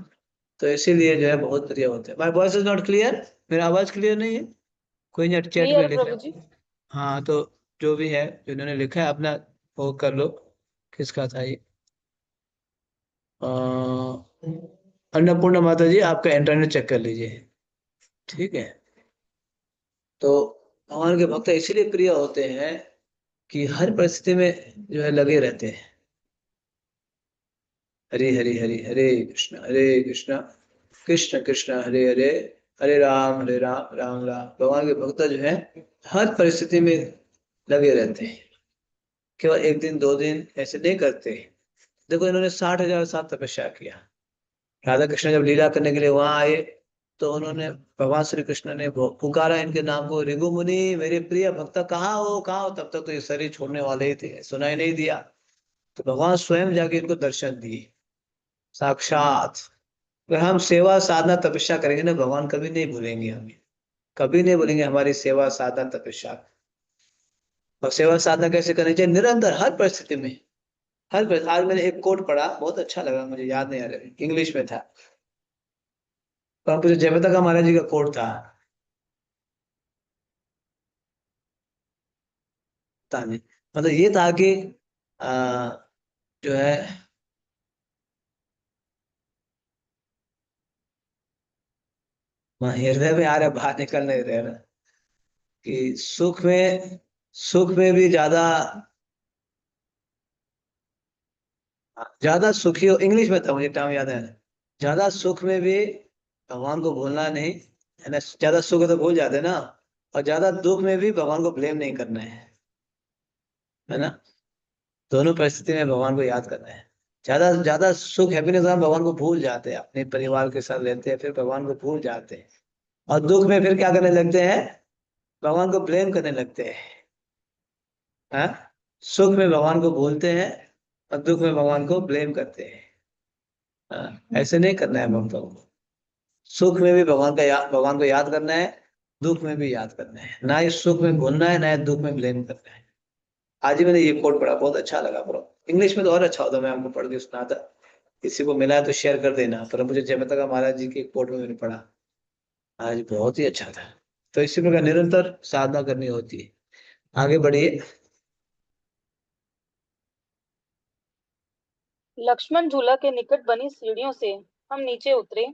तो इसीलिए जो है बहुत प्रिय होते हैं। My voice is not clear? मेरा आवाज क्लियर नहीं है? कोई नहीं चैट में क्लियर लिख प्रभु रहा है। जी। हाँ तो जो भी है, जिन्होंने लिखा है अपना वो कर लो। किसका था ये? अन्नपूर्णा माता जी, आपका इंटरनेट चेक कर लीजिए, ठीक है। तो भगवान के भक्त इसीलिए प्रिय होते हैं कि हर परिस्थिति में जो है लगे रहते हैं। हरे हरे हरे हरे कृष्ण कृष्ण कृष्ण हरे हरे, हरे राम राम राम। भगवान के भक्त जो है हर परिस्थिति में लगे रहते हैं, केवल एक दिन 2 दिन ऐसे नहीं करते। देखो, इन्होंने 60,000 साल तपस्या किया। राधा कृष्ण जब लीला करने के लिए वहां आए, तो उन्होंने, भगवान श्री कृष्ण ने पुकारा इनके नाम को, ऋगु मुनि मेरे प्रिय भक्त कहाँ हो कहाँ हो। तब तक तो ये शरीर छोड़ने वाले ही थे, सुनाई नहीं दिया। तो भगवान स्वयं जाके इनको दर्शन दिए, साक्षात। अगर हम सेवा साधना तपस्या करेंगे ना, भगवान कभी नहीं भूलेंगे हमें, कभी नहीं भूलेंगे हमारी सेवा साधना तपस्या। और सेवा साधना कैसे करनी चाहिए? निरंतर हर परिस्थिति में, हर परिस्थिति। आज मैंने एक कोट पढ़ा, बहुत अच्छा लगा, मुझे याद नहीं आ रहा, इंग्लिश में था। तो जयप्रताप का महाराज जी का कोट था, पता नहीं, मतलब ये था कि आ, जो है, वहाँ हृदय में आ रहा है, बाहर निकल नहीं रहे ना, कि सुख में भी ज्यादा, ज्यादा सुखी हो, इंग्लिश में था, मुझे टाइम याद है। ज्यादा सुख में भी भगवान को भूलना नहीं, है ना। ज्यादा सुख है तो भूल जाते हैं ना। और ज्यादा दुख में भी भगवान को ब्लेम नहीं करना है ना। दोनों परिस्थिति में भगवान को याद करना है। ज्यादा ज्यादा सुख हैप्पीनेस में भगवान को भूल जाते हैं, अपने परिवार के साथ रहते हैं फिर भगवान को भूल जाते हैं। और दुख में फिर क्या करने लगते हैं? भगवान को ब्लेम करने लगते हैं, हाँ। सुख में भगवान को भूलते हैं और दुख में भगवान को ब्लेम करते हैं, हाँ। ऐसे नहीं करना है भक्तों को। सुख में भी भगवान को याद करना है, दुख में भी याद करना है, ना ही सुख में भूलना है ना ही दुख में ब्लेम करना है। आज ही मैंने ये कोट पढ़ा, बहुत अच्छा लगा ब्रो। इंग्लिश में तो और अच्छा होता, मैं आपको पढ़ के सुनाता। किसी को मिला है तो शेयर कर देना, पर मुझे जयप्रताप का महाराज जी के कोट में मैंने पढ़ा, आज बहुत ही अच्छा था। तो इसी प्रकार निरंतर साधना करनी होती है। आगे बढ़िए। लक्ष्मण झूला के निकट बनी सीढ़ियों से हम नीचे उतरे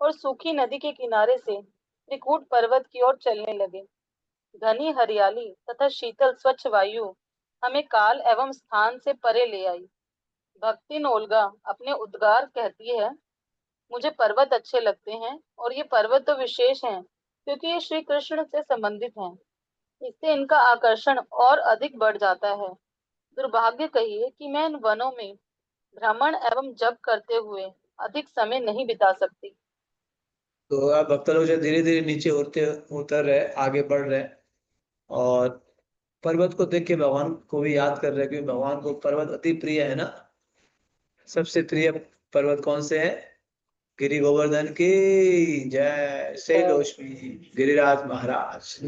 और सूखी नदी के किनारे से त्रिकूट पर्वत की ओर चलने लगे। घनी हरियाली तथा शीतल स्वच्छ वायु हमें काल एवं स्थान से परे ले आई। भक्तिन ओल्गा अपने उद्गार कहती है, मुझे पर्वत अच्छे लगते हैं और ये पर्वत तो विशेष हैं क्योंकि ये श्री कृष्ण से संबंधित हैं। इससे इनका आकर्षण और अधिक बढ़ जाता है। दुर्भाग्य कहिए कि मैं इन वनों में भ्रमण एवं जप करते हुए अधिक समय नहीं बिता सकती। तो अब भक्त लोग जो धीरे धीरे नीचे उतर रहे, आगे बढ़ रहे, और पर्वत को देख के भगवान को भी याद कर रहे हैं, क्योंकि भगवान को पर्वत अति प्रिय है ना। सबसे प्रिय पर्वत कौन से है? गिरि गोवर्धन की जय, शैलोश्मी गिरिराज महाराज।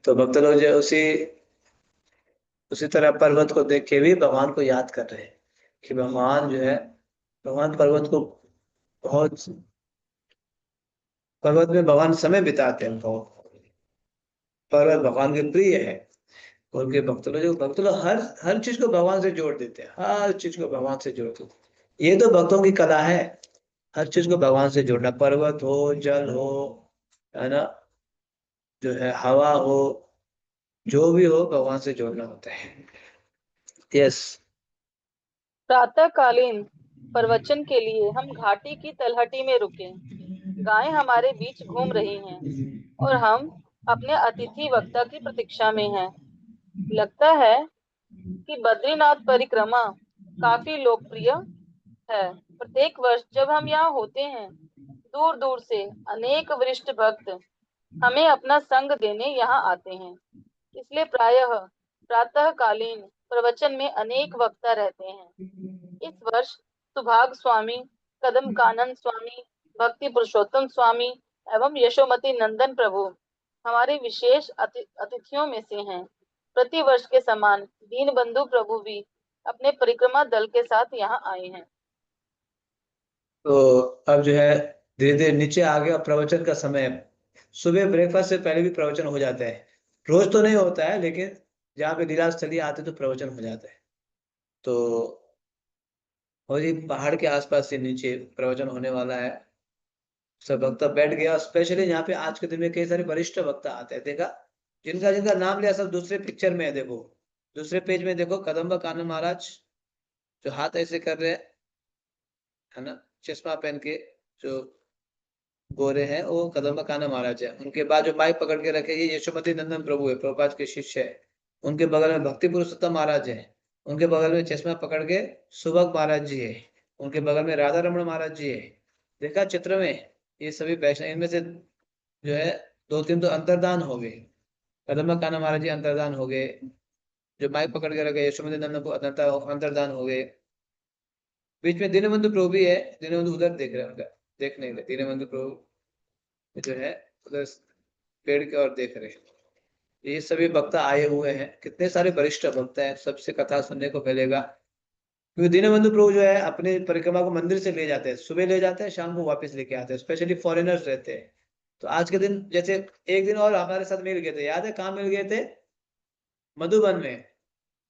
तो भक्त लोग जो उसी उसी तरह पर्वत को देख के भी भगवान को याद कर रहे हैं कि भगवान जो है, भगवान पर्वत को बहुत, पर्वत में भगवान समय बिताते हैं बहुत। पर्वत भगवान के प्रिय है। और उनके भक्त लोग हर हर चीज को भगवान से जोड़ देते हैं, हर चीज को भगवान से जोड़ देते हैं। ये तो भक्तों की कला है, हर चीज को भगवान से जोड़ना, पर्वत हो, जल हो, है ना, जो है हवा हो, जो भी हो भगवान से जोड़ना होता है। यस। प्रातःकालीन प्रवचन के लिए हम घाटी की तलहटी में रुके। गायें हमारे बीच घूम रही हैं और हम अपने अतिथि वक्ता की प्रतीक्षा में हैं। लगता है कि बद्रीनाथ परिक्रमा काफी लोकप्रिय है। प्रत्येक वर्ष जब हम यहाँ होते हैं, दूर दूर से अनेक वरिष्ठ भक्त हमें अपना संग देने यहाँ आते हैं। इसलिए प्रायः प्रातःकालीन प्रवचन में अनेक वक्ता रहते हैं। इस वर्ष सुभाग स्वामी, कदम कानन स्वामी, भक्ति पुरुषोत्तम स्वामी एवं यशोमती नंदन प्रभु हमारे विशेष अतिथियों में से हैं। प्रति वर्ष के समान दीनबंधु प्रभु भी अपने परिक्रमा दल के साथ यहाँ आए हैं। तो अब जो है धीरे धीरे नीचे आ गया, प्रवचन का समय है। सुबह ब्रेकफास्ट से पहले भी प्रवचन हो जाता है। रोज तो नहीं होता है, लेकिन जहाँ पे लीला स्थली आते तो प्रवचन हो जाता है। तो और ये पहाड़ के आसपास से नीचे प्रवचन होने वाला है। सब वक्ता बैठ गया, स्पेशली यहाँ पे आज के दिन में कई सारे वरिष्ठ वक्ता आते हैं, देखा, जिनका जिनका नाम लिया सब दूसरे पिक्चर में है। देखो दूसरे पेज में देखो, कदम्बा कानन महाराज जो हाथ ऐसे कर रहे हैं, है ना, चश्मा पहन के, जो गोरे हैं, वो कदम्बा कानन महाराज है। उनके बाद जो माइक पकड़ के रखे, ये यशोमती नंदन प्रभु है, प्रभुपाद के शिष्य है। उनके बगल में भक्ति पुरुषोत्तम महाराज है। उनके बगल में चश्मा पकड़ के सुभग महाराज जी है। उनके बगल में राधा रमण महाराज जी है। देखा चित्र में, ये सभी वैष्णव, इनमें से जो है दो तीन तो अंतर्दान हो गए। कदम्बा कानन महाराज जी अंतर्दान हो गए। जो माइक पकड़ के रखे यशोमती नंदन को अंतर्दान हो गए। बीच में दीनबंधु प्रभु भी है। दीनबंधु उधर देख रहे हैं, उनका देखने के लिए दीनबंधु प्रभु जो है उधर पेड़ की ओर देख रहे हैं। ये सभी भक्त आए हुए हैं, कितने सारे वरिष्ठ भक्त हैं, सबसे कथा सुनने को मिलेगा। क्योंकि दीनबंधु प्रभु जो है अपने परिक्रमा को मंदिर से ले जाते हैं, सुबह ले जाते हैं, शाम को वापस लेके आते हैं, स्पेशली फॉरेनर्स रहते हैं। तो आज के दिन जैसे एक दिन और हमारे साथ मिल गए थे, याद है कहाँ मिल गए थे? मधुबन में।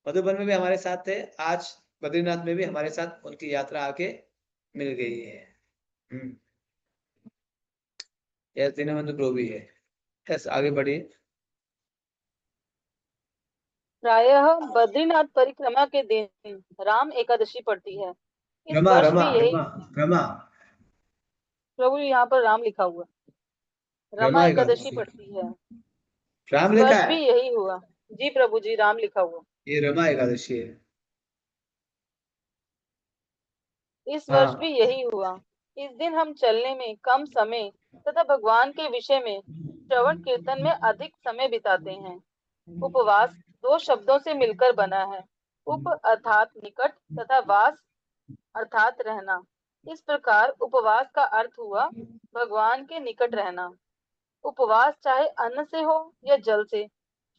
मधुबन में भी हमारे साथ थे, आज बद्रीनाथ में भी हमारे साथ उनकी यात्रा आके मिल गई है। हम्म। यस, दीनबंधु प्रभु भी है। यस, आगे बढ़िए। प्रायः बद्रीनाथ परिक्रमा के दिन राम एकादशी पड़ती है। इस रमा वर्ष रमा भी यही, रमा रमा प्रभु यहाँ पर राम लिखा हुआ है, रमा रमा एकादशी एकादशी। पड़ती है। इस राम लिखा वर्ष है, भी यही हुआ। जी प्रभु जी, राम लिखा हुआ। ये रमा एकादशी है। इस वर्ष भी हाँ। यही हुआ। इस दिन हम चलने में कम समय तथा भगवान के विषय में श्रवण कीर्तन में अधिक समय बिताते हैं। उपवास दो शब्दों से मिलकर बना है। उप अर्थात निकट तथा वास अर्थात रहना। इस प्रकार उपवास का अर्थ हुआ भगवान के निकट रहना। उपवास चाहे अन्न से हो या जल से,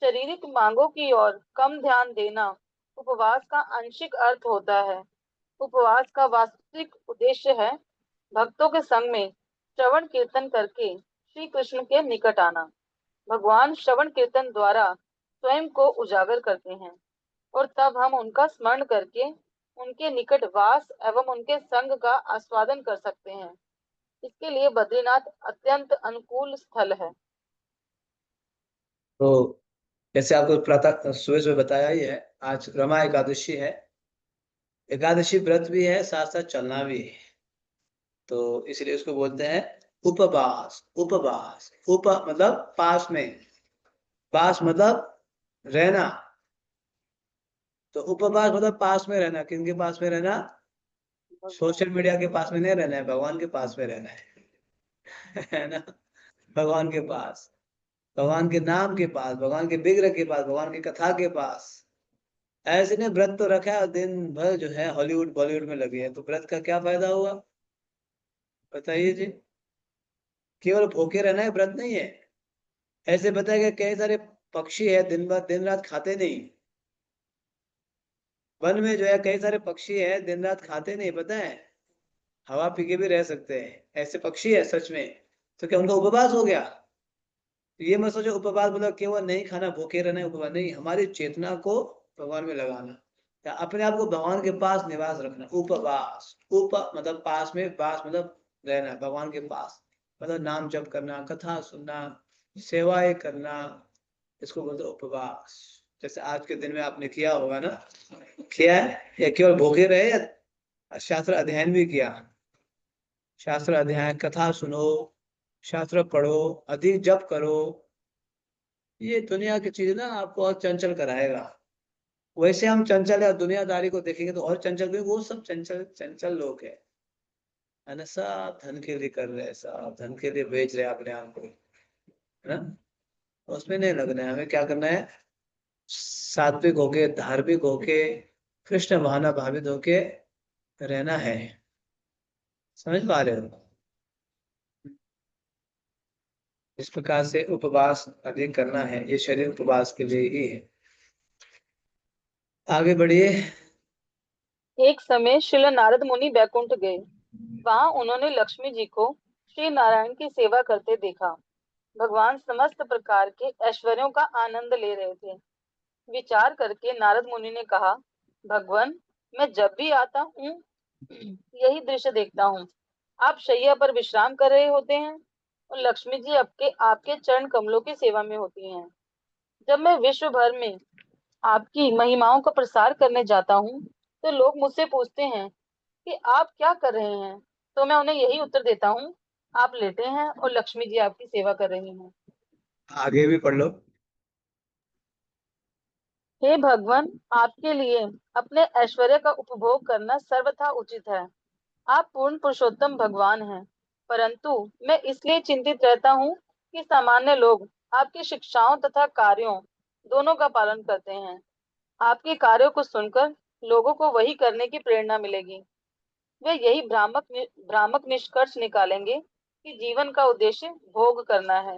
शारीरिक मांगों की ओर कम ध्यान देना उपवास का आंशिक अर्थ होता है। उपवास का वास्तविक उद्देश्य है भक्तों के संग में श्रवण कीर्तन करके श्री कृष्ण के निकट आना। भगवान श्रवण कीर्तन द्वारा स्वयं को उजागर करते हैं और तब हम उनका स्मरण करके उनके निकट वास एवं उनके संग का आस्वादन कर सकते हैं। इसके लिए बद्रीनाथ अत्यंत अनुकूल स्थल है। तो जैसे आपको प्रातः सुबह सुबह बताया ही है, आज रमा एकादशी है। एकादशी व्रत भी है, साथ साथ चलना भी है। तो इसलिए उसको बोलते हैं उपवास। उपवास, उप मतलब पास में, पास मतलब रहना। तो उपवास मतलब पास में रहना। किनके पास में रहना? सोशल मीडिया के पास में नहीं रहना है, भगवान के पास में रहना है। है ना? भगवान के पास, भगवान के नाम के पास, भगवान के विग्रह के पास, भगवान की कथा के पास। ऐसे ने व्रत तो रखा है और दिन भर जो है हॉलीवुड बॉलीवुड में लगे हैं, तो व्रत का क्या फायदा हुआ? बताइए जी। केवल भूखे रहना है व्रत नहीं है। ऐसे बताया गया कई सारे पक्षी है दिन भर दिन रात खाते नहीं। वन में जो है कई सारे पक्षी है दिन रात खाते नहीं, पता है? हवा पी के भी रह सकते हैं, ऐसे पक्षी है सच में। तो क्या उनका उपवास हो गया? तो ये मत सोचो उपवास मतलब केवल नहीं खाना भूखे रहना है उपवास नहीं, हमारी चेतना को भगवान में लगाना या अपने आप को भगवान के पास निवास रखना। उपवास, उप मतलब पास में, पास मतलब रहना भगवान के पास, मतलब नाम जप करना, कथा सुनना, सेवाएं करना, इसको बोलते हैं उपवास। जैसे आज के दिन में आपने किया होगा ना, किया है या केवल भूखे रहे या शास्त्र अध्ययन भी किया? शास्त्र अध्ययन, कथा सुनो, शास्त्र पढ़ो, अधिक जप करो। ये दुनिया की चीज ना आपको और चंचल कराएगा। वैसे हम चंचल है और दुनियादारी को देखेंगे तो और चंचल, क्योंकि वो सब चंचल चंचल लोग है ना? सब धन के लिए कर रहे हैं, सब धन के लिए बेच रहे हैं अपने आप को, है ना? उसमें नहीं लगना है, हमें क्या करना है? सात्विक होके, धार्मिक होके, कृष्ण भावना भावित होके रहना है। समझ पा रहे हो? इस प्रकार से उपवास अधिक करना है, ये शरीर उपवास के लिए ही है। आगे बढ़िए। एक समय श्रील नारद मुनि बैकुंठ गए। वहां उन्होंने लक्ष्मी जी को श्री नारायण की सेवा करते देखा। भगवान समस्त प्रकार के ऐश्वर्यों का आनंद ले रहे थे। विचार करके नारद मुनि ने कहा, भगवान, मैं जब भी आता हूँ यही दृश्य देखता हूँ। आप शैया पर विश्राम कर रहे होते हैं और लक्ष्मी जी आपके आपके चरण कमलों की सेवा में होती हैं। जब मैं विश्व भर में आपकी महिमाओं का प्रसार करने जाता हूँ तो लोग मुझसे पूछते हैं कि आप क्या कर रहे हैं, तो मैं उन्हें यही उत्तर देता हूँ, आप लेटे हैं और लक्ष्मी जी आपकी सेवा कर रही हैं। आगे भी पढ़ लो। हे भगवान, आपके लिए अपने ऐश्वर्य का उपभोग करना सर्वथा उचित है। आप पूर्ण पुरुषोत्तम भगवान हैं, परंतु मैं इसलिए चिंतित रहता हूँ कि सामान्य लोग आपकी शिक्षाओं तथा कार्यों दोनों का पालन करते हैं। आपके कार्यों को सुनकर लोगों को वही करने की प्रेरणा मिलेगी। वे यही भ्रामक निष्कर्ष निकालेंगे कि जीवन का उद्देश्य भोग करना है।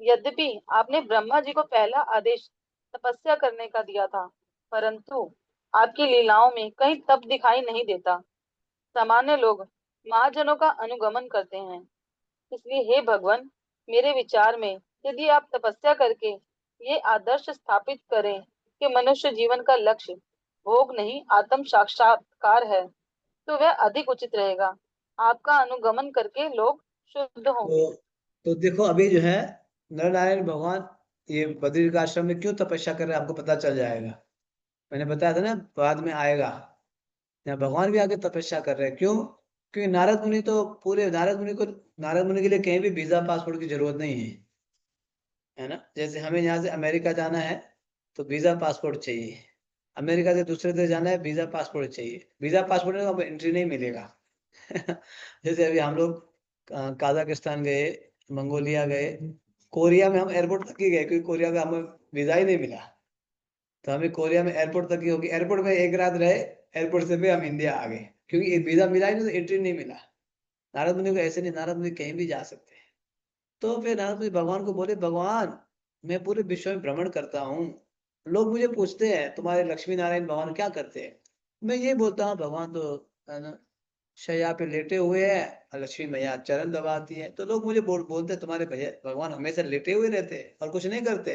यद्यपि आपने ब्रह्मा जी को पहला आदेश तपस्या करने का दिया था, परंतु आपकी लीलाओं में कहीं तप दिखाई नहीं देता। सामान्य लोग महाजनों का अनुगमन करते हैं। इसलिए हे भगवान, मेरे विचार में यदि आप तपस्या करके ये आदर्श स्थापित करें कि मनुष्य जीवन का लक्ष्य भोग नहीं आत्म साक्षात्कार है, तो वह अधिक उचित रहेगा। आपका अनुगमन करके लोग शुद्ध होंगे। तो तो देखो अभी जो है नर नारायण भगवान ये बद्री का आश्रम में क्यों तपस्या कर रहे हैं आपको पता चल जाएगा। मैंने बताया था ना, बाद में आएगा। यहाँ भगवान भी आके तपस्या कर रहे हैं, क्यों? क्योंकि नारद मुनि तो पूरे, नारद मुनि के लिए कहीं भी वीजा पासपोर्ट की जरूरत नहीं है, है ना? जैसे हमें यहाँ से अमेरिका जाना है तो वीजा पासपोर्ट चाहिए, अमेरिका से दूसरे देश जाना है वीजा पासपोर्ट चाहिए। वीजा पासपोर्ट में तो एंट्री नहीं मिलेगा। जैसे अभी हम लोग काजाकिस्तान गए, मंगोलिया गए, कोरिया में हम एयरपोर्ट तक ही गए क्योंकि कोरिया का हमें वीजा ही नहीं मिला। तो हमें कोरिया में एयरपोर्ट तक ही होगी, एयरपोर्ट में एक रात रहे, एयरपोर्ट से भी हम इंडिया आ गए क्योंकि एक वीजा मिला ही नहीं, तो एंट्री नहीं मिला। नारद मुनि को ऐसे नहीं, नारद मुनि कहीं भी जा सकते हैं। तो फिर नारद मुनि भगवान को बोले, भगवान मैं पूरे विश्व में भ्रमण करता हूँ, लोग मुझे पूछते हैं तुम्हारे लक्ष्मी नारायण भगवान क्या करते हैं। मैं ये बोलता हूँ भगवान तो है ना शैया पे लेटे हुए हैं और लक्ष्मी मैया चरण दबाती है। तो लोग मुझे बोलते हैं तुम्हारे भैया भगवान हमेशा लेटे हुए रहते हैं और कुछ नहीं करते।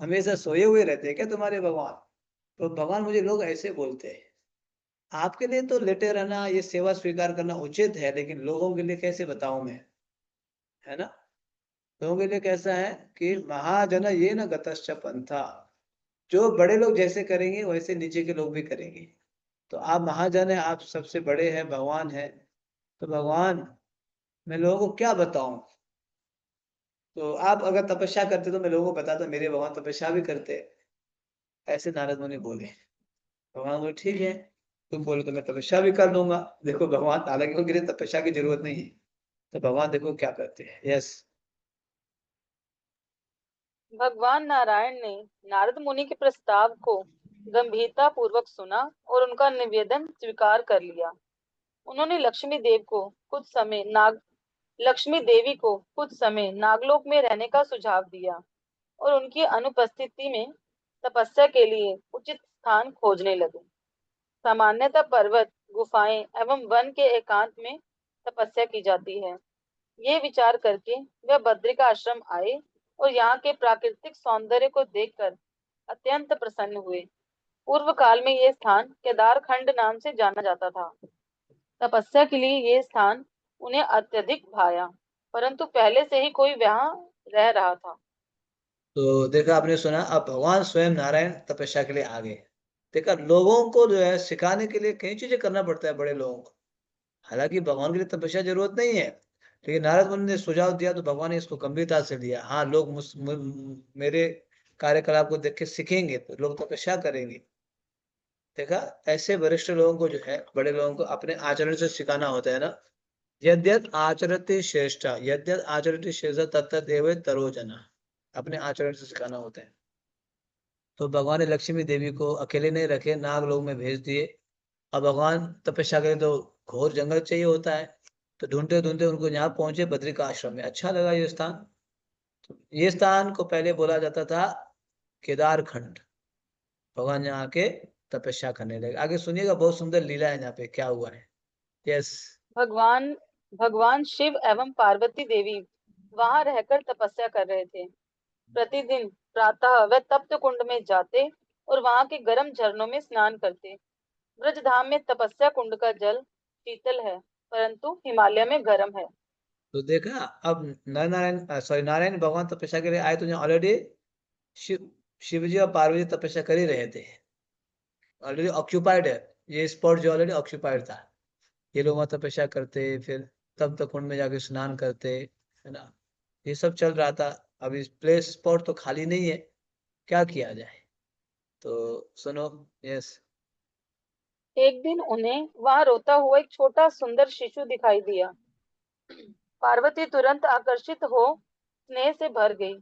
हमेशा सोए हुए रहते हैं क्या तुम्हारे भगवान? तो भगवान मुझे लोग ऐसे बोलते हैं। आपके लिए तो लेटे रहना, ये सेवा स्वीकार करना उचित है, लेकिन लोगों के लिए कैसे बताऊं मैं, है ना? लोगों के लिए कैसा है कि महाजन ये न गतश्च पंथा, जो बड़े लोग जैसे करेंगे वैसे नीचे के लोग भी करेंगे। तो आप महाजन है, आप सबसे बड़े हैं, भगवान है, तो भगवान मैं लोगों को क्या बताऊं? तो आप अगर तपस्या करते तो मैं लोगों को बताता, मेरे भगवान तपस्या भी करते हैं। ऐसे नारद मुनि बोले। भगवान बोले ठीक है, तुम बोले तो मैं तपस्या भी कर दूंगा। देखो भगवान, हालांकि उनके लिए तपस्या की जरूरत नहीं है, तो भगवान देखो क्या करते हैं। यस। भगवान नारायण ने नारद मुनि के प्रस्ताव को गंभीरता पूर्वक सुना और उनका निवेदन स्वीकार कर लिया। उन्होंने लक्ष्मी देवी को कुछ समय नागलोक में रहने का सुझाव दिया और उनकी अनुपस्थिति में तपस्या के लिए उचित स्थान खोजने लगे। सामान्यतः पर्वत, गुफाएं एवं वन के एकांत में तपस्या की जाती है। ये विचार करके वे बद्रिका आश्रम आए और यहाँ के प्राकृतिक सौंदर्य को देखकर अत्यंत प्रसन्न हुए। पूर्व काल में ये स्थान केदार खंड नाम से जाना जाता था। तपस्या के लिए ये स्थान उन्हें अत्यधिक भाया, परंतु पहले से ही कोई वहां रह रहा था। तो देखा आपने सुना, अब भगवान स्वयं नारायण तपस्या के लिए आ गए। देखा लोगों को जो है सिखाने के लिए कई चीजें करना पड़ता है बड़े लोगों को। हालांकि भगवान के लिए तपस्या जरूरत नहीं है, लेकिन नारद मुनि ने सुझाव दिया तो भगवान ने इसको गंभीरता से लिया। हाँ, लोग मेरे कार्यकलाप को देख के सीखेंगे तो लोग तपस्या करेंगे। देखा, ऐसे वरिष्ठ लोगों को जो है, बड़े लोगों को अपने आचरण से सिखाना होता है ना। यद्यत आचरते श्रेष्ठ, यद्यत आचरते श्रेष्ठ तत्तदेव तरोजना, अपने आचरण से सिखाना होता है। तो भगवान ने लक्ष्मी देवी को अकेले नहीं रखे, नाग लोक में भेज दिए। अब भगवान तपस्या करें तो घोर जंगल चाहिए होता है, तो ढूंढते ढूंढते उनको यहाँ पहुंचे बद्रिका आश्रम में। अच्छा लगा ये स्थान। तो ये स्थान को पहले बोला जाता था केदार खंड। भगवान यहाँ आके तपस्या करने लगे। आगे सुनिएगा, बहुत सुंदर लीला है यहाँ पे क्या हुआ है। यस। भगवान भगवान शिव एवं पार्वती देवी वहां रहकर तपस्या कर रहे थे। प्रतिदिन प्रातः वे तप्त कुंड में जाते और वहां के गर्म झरनों में स्नान करते। ब्रजधाम में तपस्या कुंड का जल शीतल है, परंतु हिमालय में गर्म है। तो देखा, अब नर नारायण सॉरी नारायण भगवान तपस्या के लिए आए, तो यहाँ ऑलरेडी शिव शिव जी और पार्वती तपस्या कर ही रहे थे। ऑलरेडी ऑक्यूपाइड है ये स्पॉट, जो ऑलरेडी ऑक्यूपाइड था। ये लोग वहाँ तपस्या करते, फिर तब तक कुंड में जाके स्नान करते, है ना। ये सब चल रहा था। अब इस प्लेस स्पॉट तो खाली नहीं है, क्या किया जाए। तो सुनो। यस। एक दिन उन्हें वहां रोता हुआ एक छोटा सुंदर शिशु दिखाई दिया। पार्वती तुरंत आकर्षित हो स्नेह से भर गई।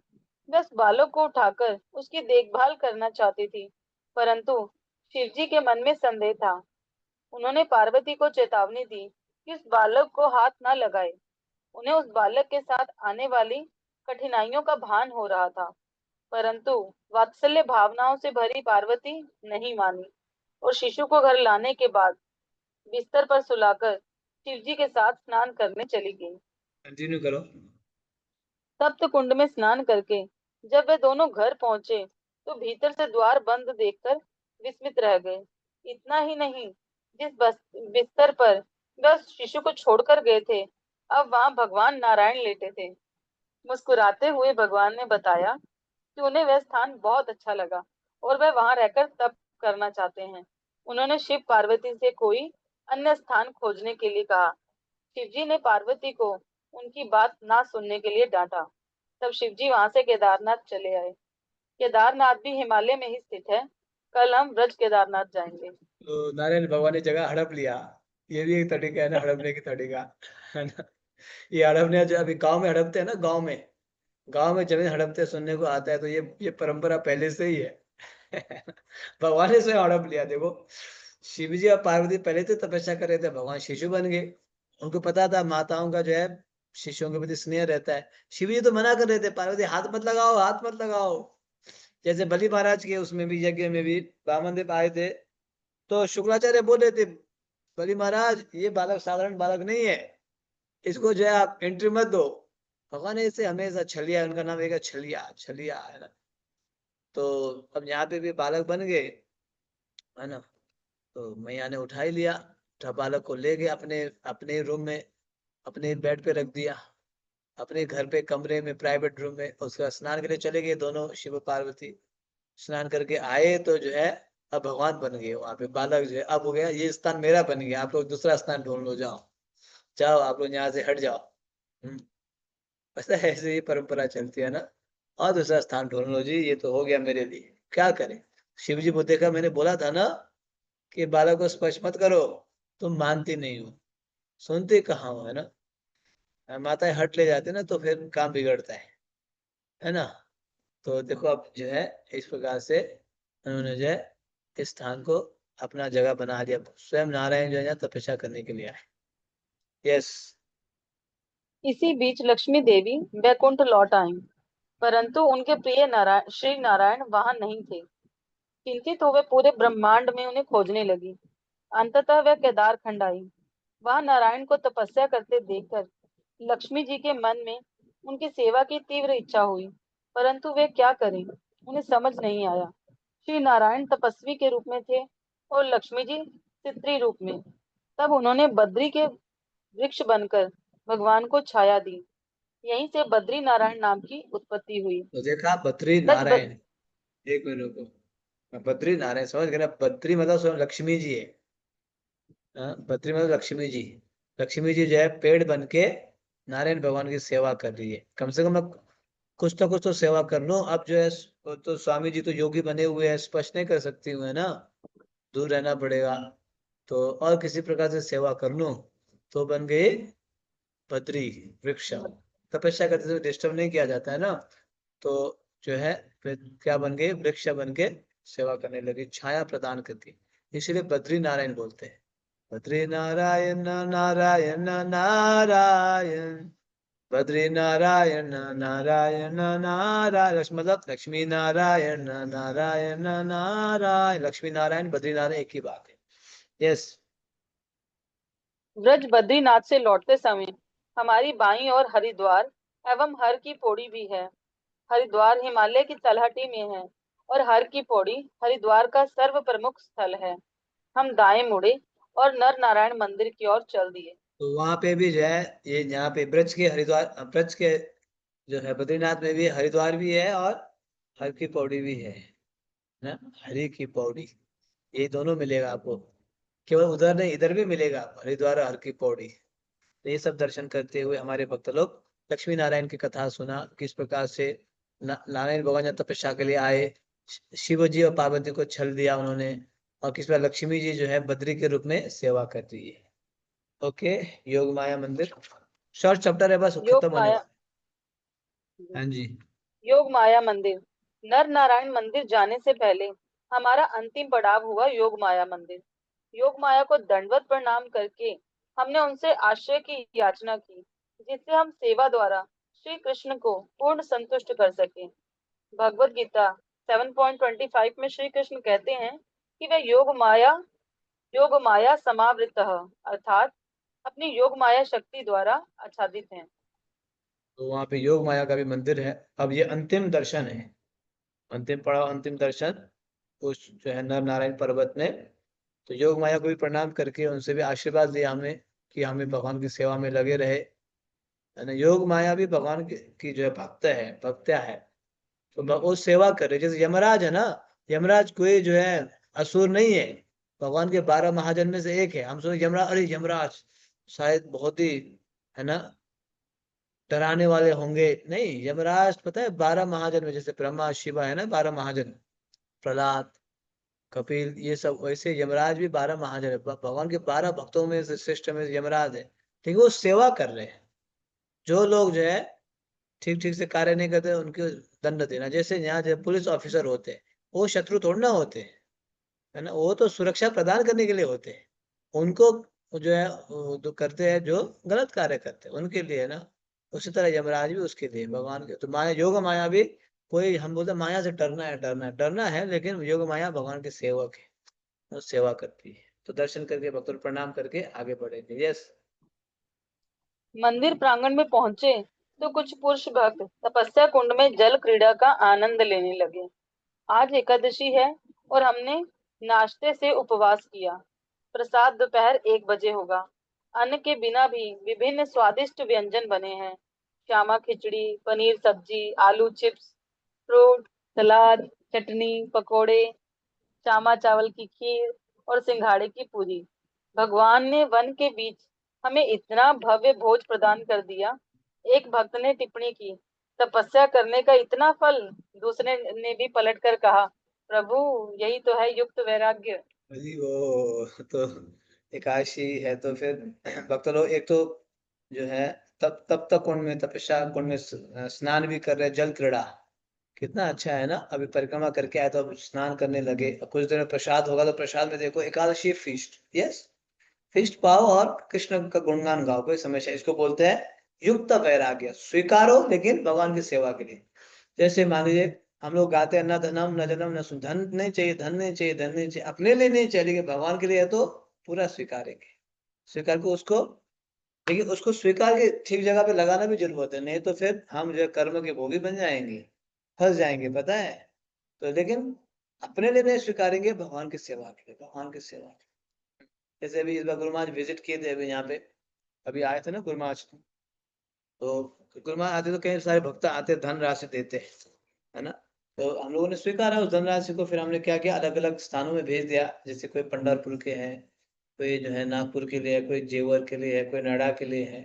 वह उस बालक को उठाकर उसकी देखभाल करना चाहती थी, परंतु शिवजी के मन में संदेह था। उन्होंने पार्वती को चेतावनी दी कि उस बालक को हाथ न लगाए। उन्हें उस बालक के साथ आने वाली कठिनाइयों का भान हो रहा था, परंतु वात्सल्य भावनाओं से भरी पार्वती नहीं मानी और शिशु को घर लाने के बाद बिस्तर पर सुलाकर शिवजी के साथ स्नान करने चली गई। कंटिन्यू करो। तप्त कुंड में स्नान करके जब वे दोनों घर पहुंचे तो भीतर से द्वार बंद देखकर विस्मित रह गए। इतना ही नहीं, बिस्तर पर वे उस शिशु को छोड़कर गए थे, अब वहां भगवान नारायण लेटे थे। मुस्कुराते हुए भगवान ने बताया कि उन्हें वह स्थान बहुत अच्छा लगा और वह वहां रहकर तप करना चाहते हैं। उन्होंने शिव पार्वती से कोई अन्य स्थान खोजने के लिए कहा। शिवजी ने पार्वती को उनकी बात ना सुनने के लिए डांटा। तब शिवजी वहां से केदारनाथ चले आए। केदारनाथ भी हिमालय में ही स्थित है। कल हम ब्रज केदारनाथ जाएंगे। तो नारायण भगवान ने जगह हड़प लिया। ये भी एक तरीका है ना, हड़पने की तरीका, है ना। ये हड़पने जो अभी गांव में हड़पते हैं ना, गांव में जमीन हड़पते सुनने को आता है, तो ये परंपरा पहले से ही है। भगवान ने स्वयं हड़प लिया। देखो, शिव जी और पार्वती पहले से तपस्या कर रहे थे, भगवान शिशु बन गए। उनको पता था माताओं का जो है शिशुओं के प्रति स्नेह रहता है। शिव जी तो मना कर रहे थे, पार्वती हाथ मत लगाओ, हाथ मत लगाओ। जैसे बलि महाराज के उसमें भी, यज्ञ में भी वामन देव आए थे, तो शुक्राचार्य बोल रहे थे, बलि महाराज ये बालक साधारण बालक नहीं है, इसको जो है आप एंट्री मत दो। भगवान ऐसे हमेशा छलिया, उनका नाम एक है छलिया, छलिया, है ना। तो अब यहाँ पे भी बालक बन गए, है ना। तो मैया ने उठा ही लिया, उठा बालक को ले गए अपने अपने रूम में, अपने बेड पे रख दिया, अपने घर पे कमरे में प्राइवेट रूम में। उसका स्नान के लिए चले गए दोनों शिव पार्वती। स्नान करके आए तो जो है अब भगवान बन गए वहां पे। बालक जो है अब हो गया ये स्थान मेरा बन गया, आप लोग दूसरा स्थान ढूंढ लो, जाओ जाओ आप लोग यहाँ से हट जाओ। हम्म, पता है ऐसे ही परंपरा चलती है ना। और दूसरा स्थान ढूंढ लो जी, ये तो हो गया मेरे लिए, क्या करें। शिव जी को देखा, मैंने बोला था ना कि बालक को स्पर्श मत करो, तुम मानती नहीं हो, सुनते कहाँ हो, है ना। माताएं हट ले जाते ना तो फिर काम बिगड़ता है ना। तो देखो अब जो है इस प्रकार से उन्होंने जो है इस स्थान को अपना जगह बना दिया। स्वयं नारायण जो है यहाँ तपस्या करने के लिए आए। यस। इसी बीच लक्ष्मी देवी वैकुंठ लौट आईं, परंतु उनके प्रिय नारायण श्री नारायण वहां नहीं थे। चिंतित हो वे पूरे ब्रह्मांड में उन्हें खोजने लगी। अंततः वह केदार खंड आई। वहां नारायण को तपस्या करते देखकर लक्ष्मी जी के मन में उनकी सेवा की तीव्र इच्छा हुई, परंतु वे क्या करें, उन्हें समझ नहीं आया। श्री नारायण तपस्वी के रूप में थे और लक्ष्मी जी पितृ रूप में। तब उन्होंने बद्री के वृक्ष बनकर भगवान को छाया दी। यहीं से बद्री नारायण नाम की उत्पत्ति हुई। तो देखा बद्री ब्रज नारायण, एक मिनट रुको। बद्री नारायण समझ गए ना, बद्री मतलब स्वयं लक्ष्मी जी है। हाँ, बद्री मतलब लक्ष्मी जी। लक्ष्मी जी जो है पेड़ बन के नारायण भगवान की सेवा कर रही है। कम से कम अब कुछ तो सेवा कर लो। अब जो है तो स्वामी जी तो योगी बने हुए हैं, स्पर्श नहीं कर सकती हुए, है ना, दूर रहना पड़ेगा। तो और किसी प्रकार से सेवा कर लो तो बन गए बद्री वृक्ष। तपस्या करते समय डिस्टर्ब नहीं किया जाता है ना, तो जो है फिर क्या बन गए, वृक्ष बन के सेवा करने लगी, छाया प्रदान करती। इसीलिए बद्री नारायण बोलते हैं। बद्री नारायण नारायण नारायण, बद्री नारायण नारायण नारायण, मतलब लक्ष्मी नारायण नारायण नारायण, लक्ष्मी नारायण बद्री नारायण एक ही बात है। यस। ब्रज बद्रीनाथ से लौटते समय हमारी बाईं ओर हरिद्वार एवं हर की पौड़ी भी है। हरिद्वार हिमालय की तलहटी में है और हर की पौड़ी हरिद्वार का सर्व प्रमुख स्थल है। हम दाएं मुड़े और नर नारायण मंदिर की ओर चल दिए। तो वहां पे भी जो है ये यहाँ पे ब्रज के हरिद्वार, ब्रज के जो है बद्रीनाथ में भी हरिद्वार भी है और हर की पौड़ी भी है ना। हरि की पौड़ी, ये दोनों मिलेगा आपको। केवल उधर नहीं, इधर भी मिलेगा आपको, हरिद्वार और हर की पौड़ी। तो ये सब दर्शन करते हुए हमारे भक्त लोग लक्ष्मी नारायण की कथा सुना, किस प्रकार से नारायण भगवान यहाँ तपस्या के लिए आए, शिव जी और पार्वती को छल दिया उन्होंने, और किस प्रकार लक्ष्मी जी जो है बद्री के रूप में सेवा कर रही है। ओके। योग माया मंदिर शॉर्ट चैप्टर है, बस योग खत्म होने माया वाला है। हाँ जी। योग माया मंदिर। नर नारायण मंदिर जाने से पहले हमारा अंतिम पड़ाव हुआ योग माया मंदिर। योग माया को दंडवत प्रणाम करके हमने उनसे आश्रय की याचना की, जिससे हम सेवा द्वारा श्री कृष्ण को पूर्ण संतुष्ट कर सकें। भगवत गीता 7.25 में श्री कृष्ण कहते हैं कि वे योग माया समावृतः अर्थात अपनी योग माया शक्ति द्वारा आच्छादित हैं। तो वहाँ पे योग माया का भी मंदिर है। अब ये अंतिम दर्शन है, अंतिम पड़ाव, अंतिम दर्शन उस जो है नर नारायण पर्वत में। तो योग माया को भी प्रणाम करके उनसे भी आशीर्वाद लिया हमें कि हमें भगवान की सेवा में लगे रहे, है ना। योग माया भी भगवान की जो है भक्त है, भक्त्या है। तो वो सेवा कर रहे, जैसे यमराज है ना। यमराज कोई जो है असुर नहीं है, भगवान के 12 महाजन में से एक है। हम सोचे यमराज, अरे यमराज शायद बहुत ही, है ना, डराने वाले होंगे। नहीं, यमराज पता है 12 महाजन में, जैसे ब्रह्मा शिवा है ना 12 महाजन, प्रहलाद, कपिल, ये सब, वैसे यमराज भी 12 महाजन है। भगवान के 12 भक्तों में से श्रेष्ठ में यमराज है। ठीक है, वो सेवा कर रहे हैं। जो लोग जो है ठीक ठीक से कार्य नहीं करते उनको दंड देना। जैसे यहाँ जो पुलिस ऑफिसर होते हैं, वो शत्रु थोड़ा ना होते हैं, है ना, वो तो सुरक्षा प्रदान करने के लिए होते हैं। उनको जो है वो जो करते हैं, जो गलत कार्य करते हैं उनके लिए, है ना। उसी तरह यमराज भी उसके लिए, भगवान के। तो माया, योग माया भी कोई, हम बोलते हैं माया से डरना है, डरना है, डरना है, लेकिन योग माया भगवान के सेवक है, वो सेवा करती है। तो दर्शन करके भक्तों को प्रणाम करके आगे बढ़ेंगे। यस। मंदिर प्रांगण में पहुंचे तो कुछ पुरुष भक्त तपस्या कुंड में जल क्रीड़ा का आनंद लेने लगे। आज एकादशी है और हमने नाश्ते से उपवास किया। प्रसाद दोपहर 1 बजे होगा। अन्न के बिना भी विभिन्न स्वादिष्ट व्यंजन बने हैं। श्यामा खिचड़ी, पनीर सब्जी, आलू चिप्स, फ्रूट, सलाद, चटनी, पकोड़े, श्यामा चावल की खीर और सिंघाड़े की पूरी। भगवान ने वन के बीच हमें इतना भव्य भोज प्रदान कर दिया। एक भक्त ने टिप्पणी की, तपस्या करने का इतना फल। दूसरे ने भी पलटकर कहा, प्रभु यही तो है युक्त वैराग्य। अरे वो तो एकादशी है तो फिर भक्त लोग एक तो जो है तब तब तक कुंड में तपस्या कुंड में स्नान भी कर रहे हैं, जल क्रीड़ा कितना अच्छा है ना। अभी परिक्रमा करके आए तो अब स्नान करने लगे, अब कुछ देर में प्रसाद होगा तो प्रसाद में देखो एकादशी फीस्ट, यस, फीस्ट पाओ और कृष्ण का गुणगान गाओ, कोई समस्या, इसको बोलते हैं युक्त वैराग्य। स्वीकारो लेकिन भगवान की सेवा के लिए। जैसे मान लीजिए हम लोग गाते हैं न धनम न जनम न धन नहीं चाहिए, धन नहीं चाहिए, धन नहीं चाहिए, अपने लिए नहीं चाहिए, लेकिन भगवान के लिए है तो पूरा स्वीकारेंगे। स्वीकार को उसको, लेकिन उसको स्वीकार के ठीक जगह पे लगाना भी जरूरत है, नहीं तो फिर हम जो है कर्म के भोगी बन जाएंगे, फंस जाएंगे, पता है। तो लेकिन अपने लिए नहीं स्वीकारेंगे, भगवान की सेवा के लिए, भगवान की सेवा के लिए। जैसे अभी इस बार गुरु महाराज विजिट किए थे अभी यहाँ पे, अभी आए थे ना गुरु महाराज, तो गुरु महाराज आते तो कई सारे भक्त आते धन राशि देते, है ना। तो हम लोगों ने स्वीकारा उस धनराशि को, फिर हमने क्या किया, अलग अलग स्थानों में भेज दिया। जैसे कोई पंढरपुर के हैं, कोई जो है नागपुर के लिए है, कोई जेवर के लिए है, कोई नोएडा के लिए है।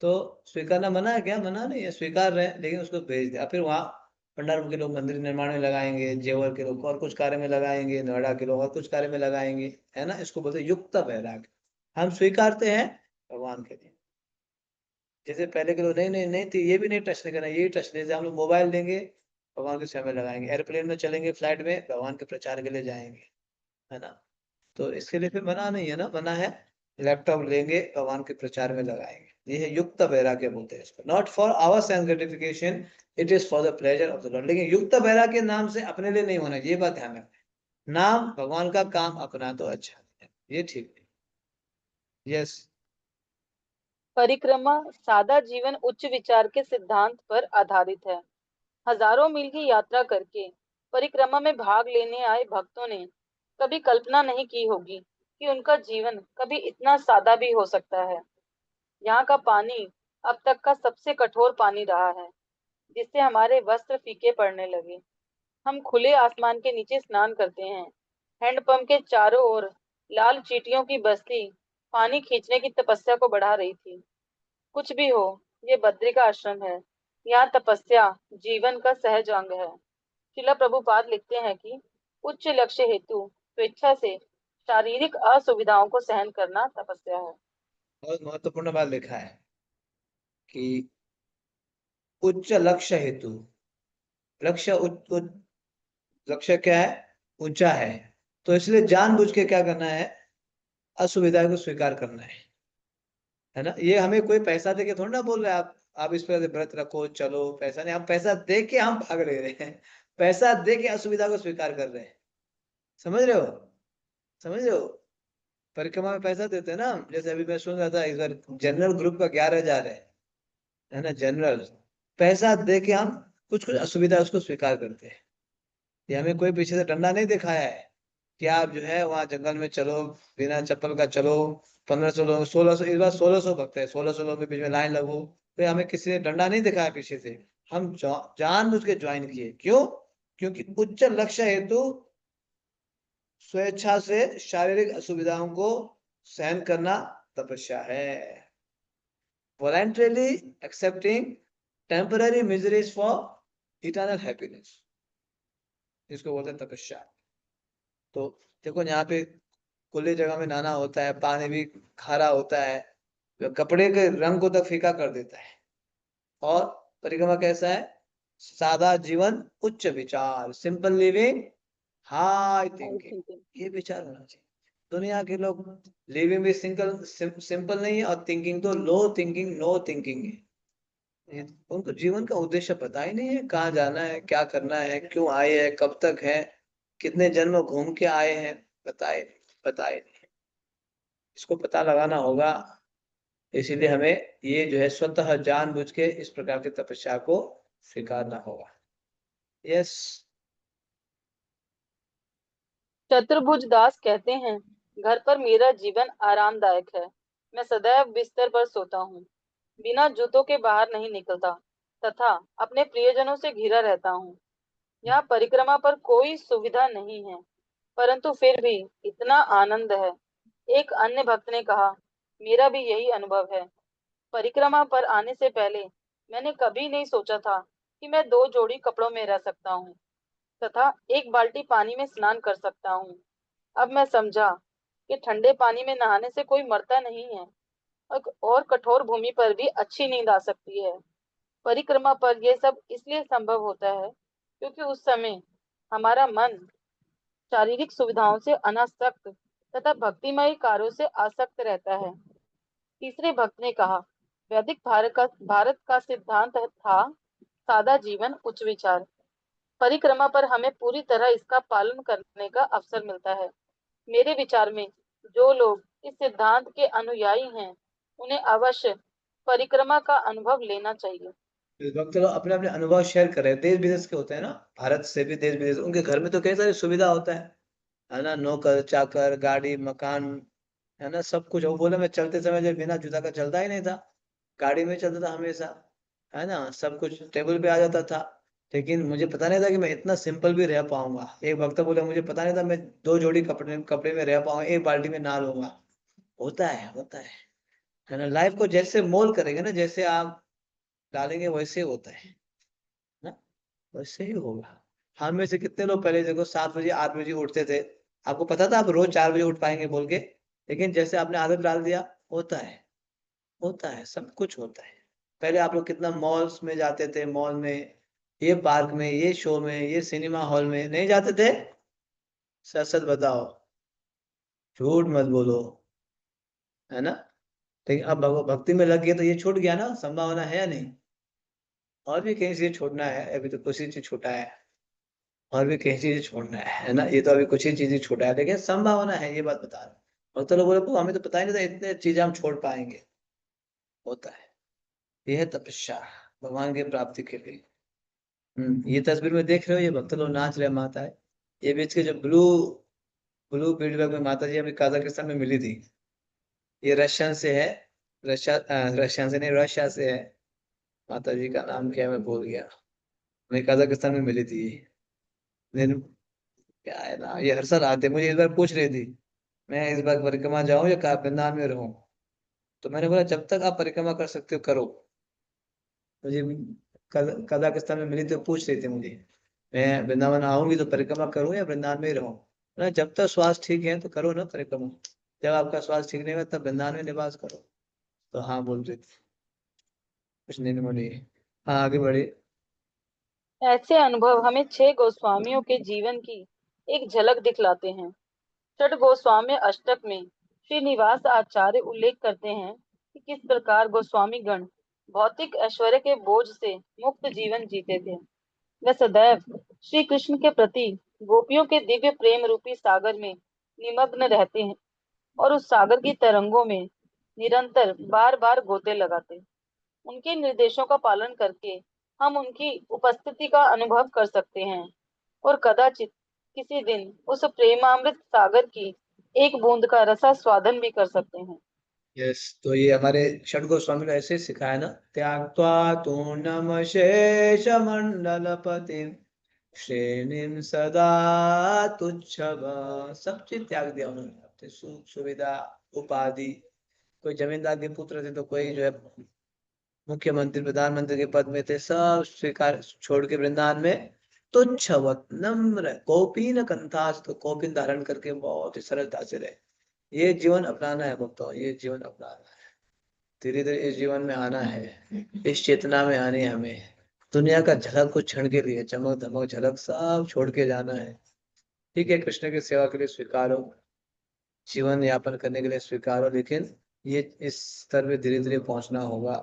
तो स्वीकारना मना है क्या? मना नहीं है, स्वीकार रहे हैं, लेकिन उसको भेज दिया। फिर वहाँ पंढरपुर के लोग मंदिर निर्माण में लगाएंगे, जेवर के लोग और कुछ कार्य में लगाएंगे, नोएडा के लोग और कुछ कार्य में लगाएंगे, है ना। इसको बोलते हैं युक्त वैराग्य। हम स्वीकारते हैं भगवान के लिए। जैसे पहले के लोग नहीं नहीं नहीं थी, ये भी नहीं टच नहीं करना, यही टच नहीं, जैसे हम लोग मोबाइल देंगे भगवान के समय लगाएंगे, एयरप्लेन में चलेंगे, फ्लाइट में भगवान के प्रचार के लिए जाएंगे, है ना। तो इसके लिए फिर मना नहीं है ना, मना है लैपटॉप लेंगे भगवान के प्रचार में लगाएंगे। ये है युक्त वैराग्य बोलते हैं इसको, not for our sense gratification, it is for the pleasure of the Lord. लेकिन युक्त वैराग्य नाम से अपने लिए नहीं होना, ये बात ध्यान रखें। नाम भगवान का, काम अपना तो अच्छा है, ये ठीक है। यस। परिक्रमा सादा जीवन उच्च विचार के सिद्धांत पर आधारित है। हजारों मील की यात्रा करके परिक्रमा में भाग लेने आए भक्तों ने कभी कल्पना नहीं की होगी कि उनका जीवन कभी इतना सादा भी हो सकता है। यहाँ का पानी अब तक का सबसे कठोर पानी रहा है, जिससे हमारे वस्त्र फीके पड़ने लगे। हम खुले आसमान के नीचे स्नान करते हैं। हैंडपंप के चारों ओर लाल चींटियों की बस्ती पानी खींचने की तपस्या को बढ़ा रही थी। कुछ भी हो, ये बद्री का आश्रम है। यहाँ तपस्या जीवन का सहज अंग है। शिला प्रभुपाद लिखते हैं कि उच्च लक्ष्य हेतु स्वेच्छा से शारीरिक असुविधाओं को सहन करना तपस्या है। बहुत महत्वपूर्ण बात लिखा है कि उच्च लक्ष्य हेतु, लक्ष्य लक्ष्य क्या है? ऊंचा है। तो इसलिए जानबूझ के क्या करना है? असुविधा को स्वीकार करना है ना। ये हमें कोई पैसा दे के थोड़ा ना बोल रहे हैं, आप इस पर व्रत रखो चलो, पैसा नहीं, हम पैसा दे के हम भाग ले रहे हैं, पैसा दे के असुविधा को स्वीकार कर रहे हैं। समझ रहे हो? समझ रहे हो? परिक्रमा में पैसा देते हैं ना हम। जैसे अभी मैं सुन रहा था इस बार जनरल ग्रुप का 11,000 है ना, जनरल। पैसा दे के हम कुछ कुछ असुविधा उसको स्वीकार करते हैं। ये हमें कोई पीछे से डंडा नहीं दिखाया है कि आप जो है वहां जंगल में चलो, बिना चप्पल का चलो, 1500 लोग, 1600, इस बार 1600 भक्त है, 1600 लोग के बीच में लाइन लगो। तो हमें किसी ने डंडा नहीं दिखाया पीछे से। हम जानबूझ के ज्वाइन किए, क्यों? क्योंकि उच्च लक्ष्य हेतु स्वेच्छा से शारीरिक असुविधाओं को सहन करना तपस्या है। voluntarily accepting temporary miseries for eternal happiness, इसको बोलते हैं तपस्या। तो देखो यहाँ पे खुली जगह में नहाना होता है, पानी भी खारा होता है, जो कपड़े के रंग को तक फीका कर देता है। और परिक्रमा कैसा है? सादा जीवन, उच्च विचार, simple living, high I thinking, thinking. ये विचार होना चाहिए। दुनिया के लोग लिविंग भी सिंपल नहीं है, और थिंकिंग तो लो थिंकिंग, नो थिंकिंग है। उनको जीवन का उद्देश्य पता ही नहीं है, कहाँ जाना है, क्या करना है, क्यों आए हैं, कब तक है, कितने जन्म घूम के आए हैं, बताए बताए नहीं। इसको पता लगाना होगा। इसीलिए हमें ये जो है स्वतः जानबूझ के इस प्रकार की तपस्या को स्वीकारना होगा। यस। चतुर्भुज दास कहते हैं, घर पर मेरा जीवन आरामदायक है। मैं सदैव बिस्तर पर सोता हूँ, बिना जूतों के बाहर नहीं निकलता तथा अपने प्रियजनों से घिरा रहता हूँ। यहाँ परिक्रमा पर कोई सुविधा नहीं है, परंतु फिर भी इतना आनंद है। एक अन्य भक्त ने कहा, मेरा भी यही अनुभव है। परिक्रमा पर आने से पहले मैंने कभी नहीं सोचा था कि मैं दो जोड़ी कपड़ों में रह सकता हूँ तथा एक बाल्टी पानी में स्नान कर सकता हूँ। अब मैं समझा कि ठंडे पानी में नहाने से कोई मरता नहीं है और कठोर भूमि पर भी अच्छी नींद आ सकती है। परिक्रमा पर यह सब इसलिए संभव होता है क्योंकि उस समय हमारा मन शारीरिक सुविधाओं से अनासक्त तथा भक्तिमय कार्यों से आसक्त रहता है। तीसरे भक्त ने कहा, वैदिक भारत का सिद्धांत था सादा जीवन उच्च विचार। परिक्रमा पर हमें पूरी तरह इसका पालन करने का अवसर मिलता है। मेरे विचार में जो लोग इस सिद्धांत के अनुयायी हैं, उन्हें अवश्य परिक्रमा का अनुभव लेना चाहिए। इस वक्त लोग अपने अपने अनुभव शेयर कर रहे हैं, देश विदेश के होते हैं ना, भारत से भी देश विदेश। उनके घर में तो कई सारी सुविधा होता है ना, नौकर चाकर, गाड़ी मकान, है ना, सब कुछ। वो बोले मैं चलते समय जो बिना जूता का चलता ही नहीं था, गाड़ी में चलता था हमेशा, है ना, सब कुछ टेबल पे आ जाता था। लेकिन मुझे पता नहीं था कि मैं इतना सिंपल भी रह पाऊंगा। एक वक्त बोले मुझे पता नहीं था मैं दो जोड़ी कपड़े कपड़े में रह पाऊंगा, एक बाल्टी में नहा लूंगा। होता है, होता है ना। लाइफ को जैसे मोल करेंगे ना, जैसे आप डालेंगे वैसे होता है ना, वैसे ही होगा। हम में से कितने लोग पहले देखो 7 बजे 8 बजे उठते थे, आपको पता था आप रोज 4 बजे उठ पाएंगे बोल के, लेकिन जैसे आपने आदत डाल दिया, होता है, होता है, सब कुछ होता है। पहले आप लोग कितना मॉल्स में जाते थे, मॉल में, ये पार्क में, ये शो में, ये सिनेमा हॉल में नहीं जाते थे? सच सच बताओ, झूठ मत बोलो, है ना। लेकिन अब भक्ति में लग गए तो ये छूट गया ना, संभावना है या नहीं? और भी कहीं से छोड़ना है, अभी तो कुछ ही चीज छूटा है, और भी कई चीजें छोड़ना है ना। ये तो अभी कुछ ही चीजें छूटा है, लेकिन संभावना है, ये बात बता रहा हूँ। और तो लोग बोले "को हमें तो पता ही नहीं था इतने चीजें हम छोड़ पाएंगे"। होता है, ये है तपस्या भगवान की प्राप्ति के लिए। ये तस्वीर में देख रहे हो, ये भक्त लोग नाच रहे हैं माता है। ये बीच के जो ब्लू ब्लू फील्डबैक में माता जी अभी काजाकिस्तान में मिली थी। ये रशियन से है, रशियन से नहीं, रशिया से है। माता जी का नाम क्या है मैं भूल गया। मैं काजाकिस्तान में मिली थी ये। लेकिन क्या है ना, ये हर साल आते, मुझे इस बार पूछ रही थी मैं इस बार परिक्रमा जाऊं या वृंदावन में रहूं। तो मैंने बोला जब तक आप परिक्रमा कर सकते हो करो। मुझे कजाकिस्तान में मिली तो पूछ रही थी मुझे, मैं वृंदावन आऊंगी तो परिक्रमा करूं या वृंदावन में ही रहूं। बोला, जब तक स्वास्थ्य ठीक है तो करो ना परिक्रमा, जब आपका स्वास्थ्य ठीक नहीं है तब वृंदावन में निवास करो। तो हाँ बोल रही थी, कुछ नहीं बोली। हाँ आगे बढ़े। ऐसे अनुभव हमें 6 गोस्वामियों के जीवन की एक झलक दिखलाते हैं। छठ गोस्वामी अष्टक में श्रीनिवास आचार्य उल्लेख करते हैं कि किस प्रकार गोस्वामी गण भौतिक ऐश्वर्य के बोझ से मुक्त जीवन जीते थे। वे सदैव श्री कृष्ण के प्रति गोपियों के दिव्य प्रेम रूपी सागर में निमग्न रहते हैं और उस सागर की तरंगों में निरंतर बार बार गोते लगाते। उनके निर्देशों का पालन करके हम उनकी उपस्थिति का अनुभव कर सकते हैं और कदाचित किसी दिन उस प्रेमामृत सागर की एक बूंद का रसास्वादन भी कर सकते हैं। यस, तो ये हमारे षड गोस्वामी ने ऐसे सिखाया ना, त्याक्त्वा तूर्णम शेष मंडल पतिम श्रेणीम सदा तुच्छव। सब चीज त्याग दिया उन्होंने, अपने सुख सुविधा उपाधि। कोई जमींदार के पुत्र थे तो कोई जो है मुख्यमंत्री प्रधानमंत्री के पद में थे, सब स्वीकार छोड़ के वृंदावन में तुच्छवत नम्र कौपीन कंठास, तो कौपीन धारण करके बहुत ही सरलता से रहे। ये जीवन अपनाना है भक्तों, ये जीवन अपनाना है। धीरे धीरे इस जीवन में आना है, इस चेतना में आने हमें। दुनिया का झलक कुछ क्षण के लिए, चमक धमक झलक सब छोड़ के जाना है। ठीक है, कृष्ण की सेवा के लिए स्वीकारो, जीवन यापन करने के लिए स्वीकारो, लेकिन ये इस स्तर पे धीरे धीरे पहुंचना होगा।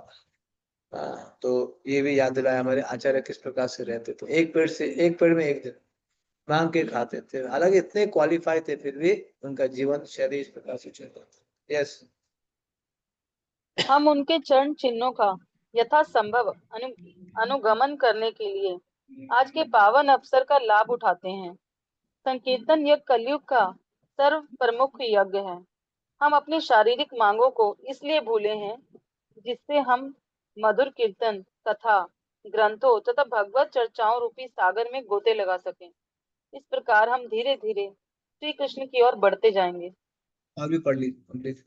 तो ये भी याद दिलाया हमारे आचार्य किस प्रकार से रहते थे, एक पेड़ से एक पेड़ में एक दिन मांग के खाते थे। हालांकि इतने क्वालिफाई थे फिर भी उनका जीवन शैली इस प्रकार से चलता था। यस। हम उनके चरण चिन्हों का यथासंभव अनुगमन करने के लिए आज के पावन अवसर का लाभ उठाते हैं। संकीर्तन यज्ञ कलयुग का सर्व प्रमुख यज्ञ है। हम अपनी शारीरिक मांगों को इसलिए भूले हैं जिससे हम मधुर कीर्तन, कथा, ग्रंथों तथा भगवत चर्चाओं रूपी सागर में गोते लगा सकें। इस प्रकार हम धीरे धीरे श्री कृष्ण की ओर बढ़ते जाएंगे। और भी पढ़ ली कंप्लीट।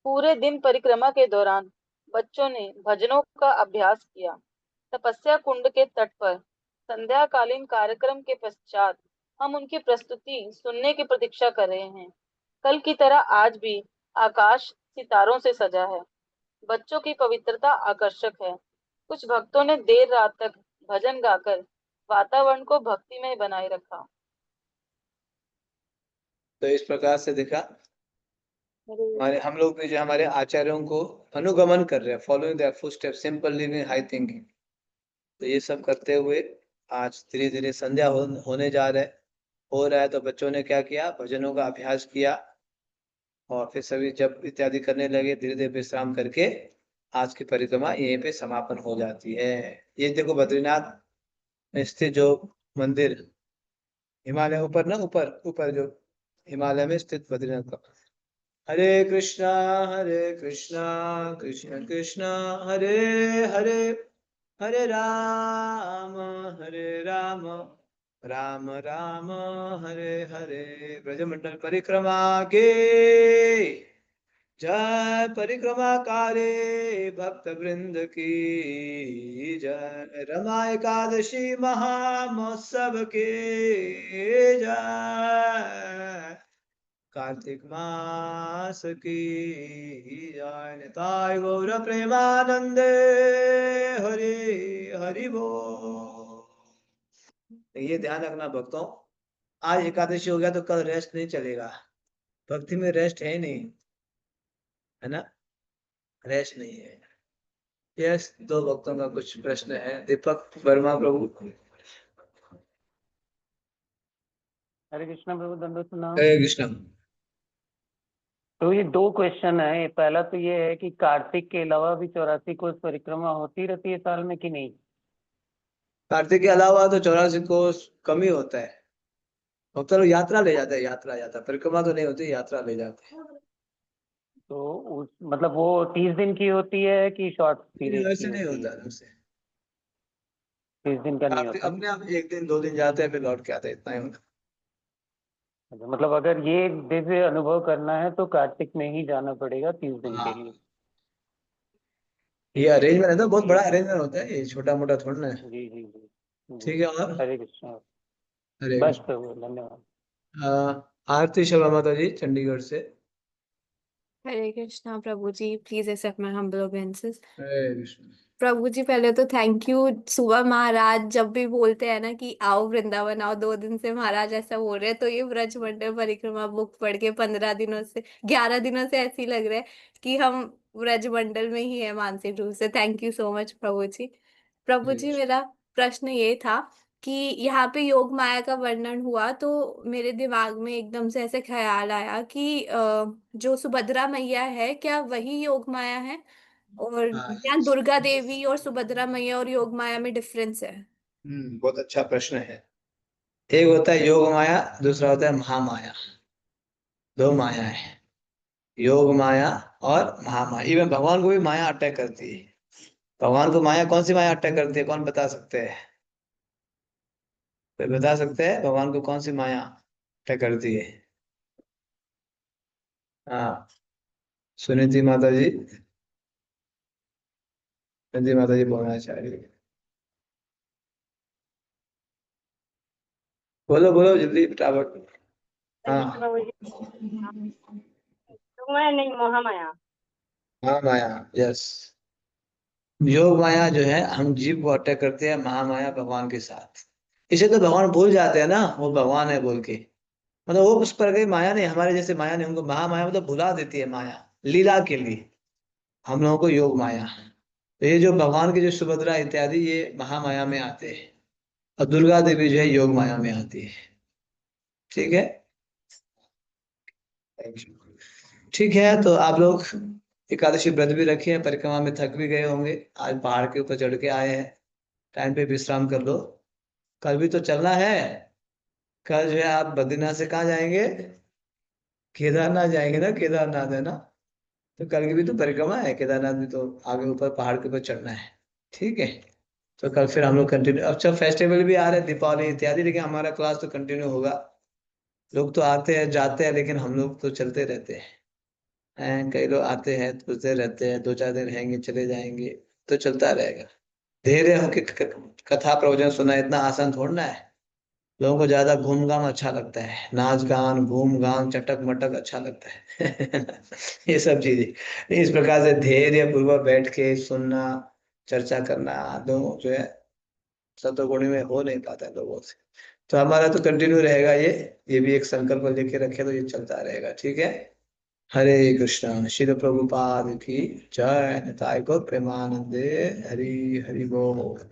पूरे दिन परिक्रमा के दौरान बच्चों ने भजनों का अभ्यास किया। तपस्या कुंड के तट पर संध्याकालीन कार्यक्रम के पश्चात हम उनकी प्रस्तुति सुनने की प्रतीक्षा कर रहे हैं। कल की तरह आज भी आकाश सितारों से सजा है। बच्चों की पवित्रता आकर्षक है। कुछ भक्तों ने देर रात तक भजन गाकर वातावरण को भक्तिमय बनाए रखा। तो इस प्रकार से देखा हमारे हम लोग भी जो हमारे आचार्यों को अनुगमन कर रहे हैं, following their footsteps, simple living, high thinking. तो ये सब करते हुए आज धीरे धीरे संध्या होने जा रहा है, हो रहा है। तो बच्चों ने क्या किया, भजनों का अभ्यास किया और फिर सभी जब इत्यादि करने लगे, धीरे धीरे विश्राम करके आज की परिक्रमा यहीं पे समापन हो जाती है। ये देखो बद्रीनाथ में स्थित जो मंदिर, हिमालय ऊपर ना, ऊपर ऊपर जो हिमालय में स्थित बद्रीनाथ का। हरे कृष्णा कृष्ण कृष्ण हरे हरे, हरे राम राम राम हरे हरे। ब्रजमंडल परिक्रमा के जय, परिक्रमाकारे भक्त वृंद की जय, रमा एकादशी महामहोत्सव के जय, कार्तिक मास की जय, निताय गौर प्रेमानंदे हरि हरि बोल। ये ध्यान रखना भक्तों, आज एकादशी हो गया तो कल रेस्ट नहीं चलेगा। भक्ति में रेस्ट है नहीं, है ना, रेस्ट नहीं है। यस, दो भक्तों का कुछ प्रश्न है। दीपक वर्मा प्रभु। हरे कृष्णा प्रभु, दंडवत प्रणाम। हरे कृष्ण। तो ये दो क्वेश्चन है। पहला तो ये है कि कार्तिक के अलावा भी 84 कोस परिक्रमा होती रहती है साल में कि नहीं? कार्तिक के अलावा तो 84 कोस कम ही होता है। भक्त लोग यात्रा ले जाते हैं, यात्रा जाता है, परिक्रमा तो नहीं होती, यात्रा ले जाते हैं। तो उस मतलब वो 30 दिन की होती है कि शॉर्ट पीरियड की वैसे नहीं होती होता है? है वैसे। 30 दिन का नहीं आप होता। अपने आप एक दिन दो दिन जाते हैं फिर लौट के आते हैं, इतना ही होता अच्छा, मतलब अगर ये दिव्य अनुभव करना है तो कार्तिक में ही जाना पड़ेगा 30 है। दिन के लिए। हाँ, ये अरेंजमेंट है ना, बहुत बड़ा ठीक है। अरेंजमेंट होता है, ये छोटा मोटा थोड़ा ना है। जी जी जी जी। ठीक है। और हरे कृष्णा। हरे बस कृष्ण। प्रभु, धन्यवाद। आरती शर्मा माता जी चंडीगढ़ से। हरे कृष्णा प्रभु जी, please accept my humble obeisance. हरे कृष्ण। प्रभु जी पहले तो थैंक यू। सुबह महाराज जब भी बोलते हैं ना कि आओ वृंदावन आओ, 2 दिन से महाराज ऐसा बोल रहे हैं, तो ये ब्रज मंडल परिक्रमा बुक पढ़ के 15 दिनों से 11 दिनों से ऐसे ही लग रहा है कि हम ब्रज मंडल में ही है मानसिक रूप से। थैंक यू सो मच प्रभु जी। प्रभु हरे जी कृष्ण। मेरा प्रश्न ये था कि यहाँ पे योग माया का वर्णन हुआ तो मेरे दिमाग में एकदम से ऐसे ख्याल आया कि जो सुभद्रा मैया है क्या वही योग माया है, और हाँ। क्या दुर्गा देवी और सुभद्रा मैया और योग माया में डिफरेंस है? बहुत अच्छा प्रश्न है। एक होता है योग माया, दूसरा होता है महामाया। दो माया है, योग माया और महामाया। इवन भगवान को भी माया अटैक करती है। भगवान को माया, कौन सी माया अटैक करती है, कौन बता सकते हैं? कोई बता सकते हैं भगवान को कौन सी माया अटैक करती है? हाँ, सुनीति माता जी, सुनीति माता जी बोलना चाह रही है। बोलो बोलो जल्दी फटाफट। हाँ। प्रभु जी, मैं नहीं महामाया। हाँ माया, यस। योग माया जो है हम जीव को अटैक करते हैं, महामाया भगवान के साथ। इसे तो भगवान भूल जाते हैं ना, वो भगवान है बोल के। मतलब वो उस पर गई माया नहीं, हमारे जैसे माया नहीं, उनको महामाया मतलब भुला देती है माया, लीला के लिए। हम लोगों को योग माया। तो ये जो भगवान के जो सुभद्रा इत्यादि ये महामाया में आते हैं, और दुर्गा देवी जो है योग माया में आती है। ठीक है। ठीक है, तो आप लोग एकादशी व्रत भी रखे हैं, परिक्रमा में थक भी गए होंगे, आज पहाड़ के ऊपर चढ़ के आए हैं, टाइम पे विश्राम कर लो। कल भी तो चलना है। कल जो है आप बद्रीनाथ से कहाँ जाएंगे? केदारनाथ जाएंगे ना, केदारनाथ है ना। तो कल की भी तो परिक्रमा है, केदारनाथ भी तो आगे ऊपर पहाड़ के ऊपर चढ़ना है। ठीक है। तो कल फिर हम लोग कंटिन्यू, अच्छा फेस्टिवल भी आ रहे हैं, दीपावली इत्यादि, लेकिन हमारा क्लास तो कंटिन्यू होगा। लोग तो आते हैं जाते हैं, लेकिन हम लोग तो चलते रहते हैं। कई लोग आते हैं कुछ देर रहते हैं, 2-4 दिन रहेंगे चले जाएंगे। तो चलता रहेगा। धैर्य होके कथा प्रवचन सुना इतना आसान थोड़ा ना है। लोगों को ज्यादा घूम घाम अच्छा लगता है, नाच गान घूम घाम चटक मटक अच्छा लगता है। ये सब चीजें इस प्रकार से धैर्य पूर्वक बैठ के सुनना, चर्चा करना, दोनों जो है सतोगुणी में हो नहीं पाता है लोगों से। तो हमारा तो कंटिन्यू रहेगा ये भी एक संकल्प लेके रखे तो ये चलता रहेगा। ठीक है। हरे कृष्णा, शिल प्रभुपाद की जय, निताय को प्रेमानंदे, हरि हरि बोल।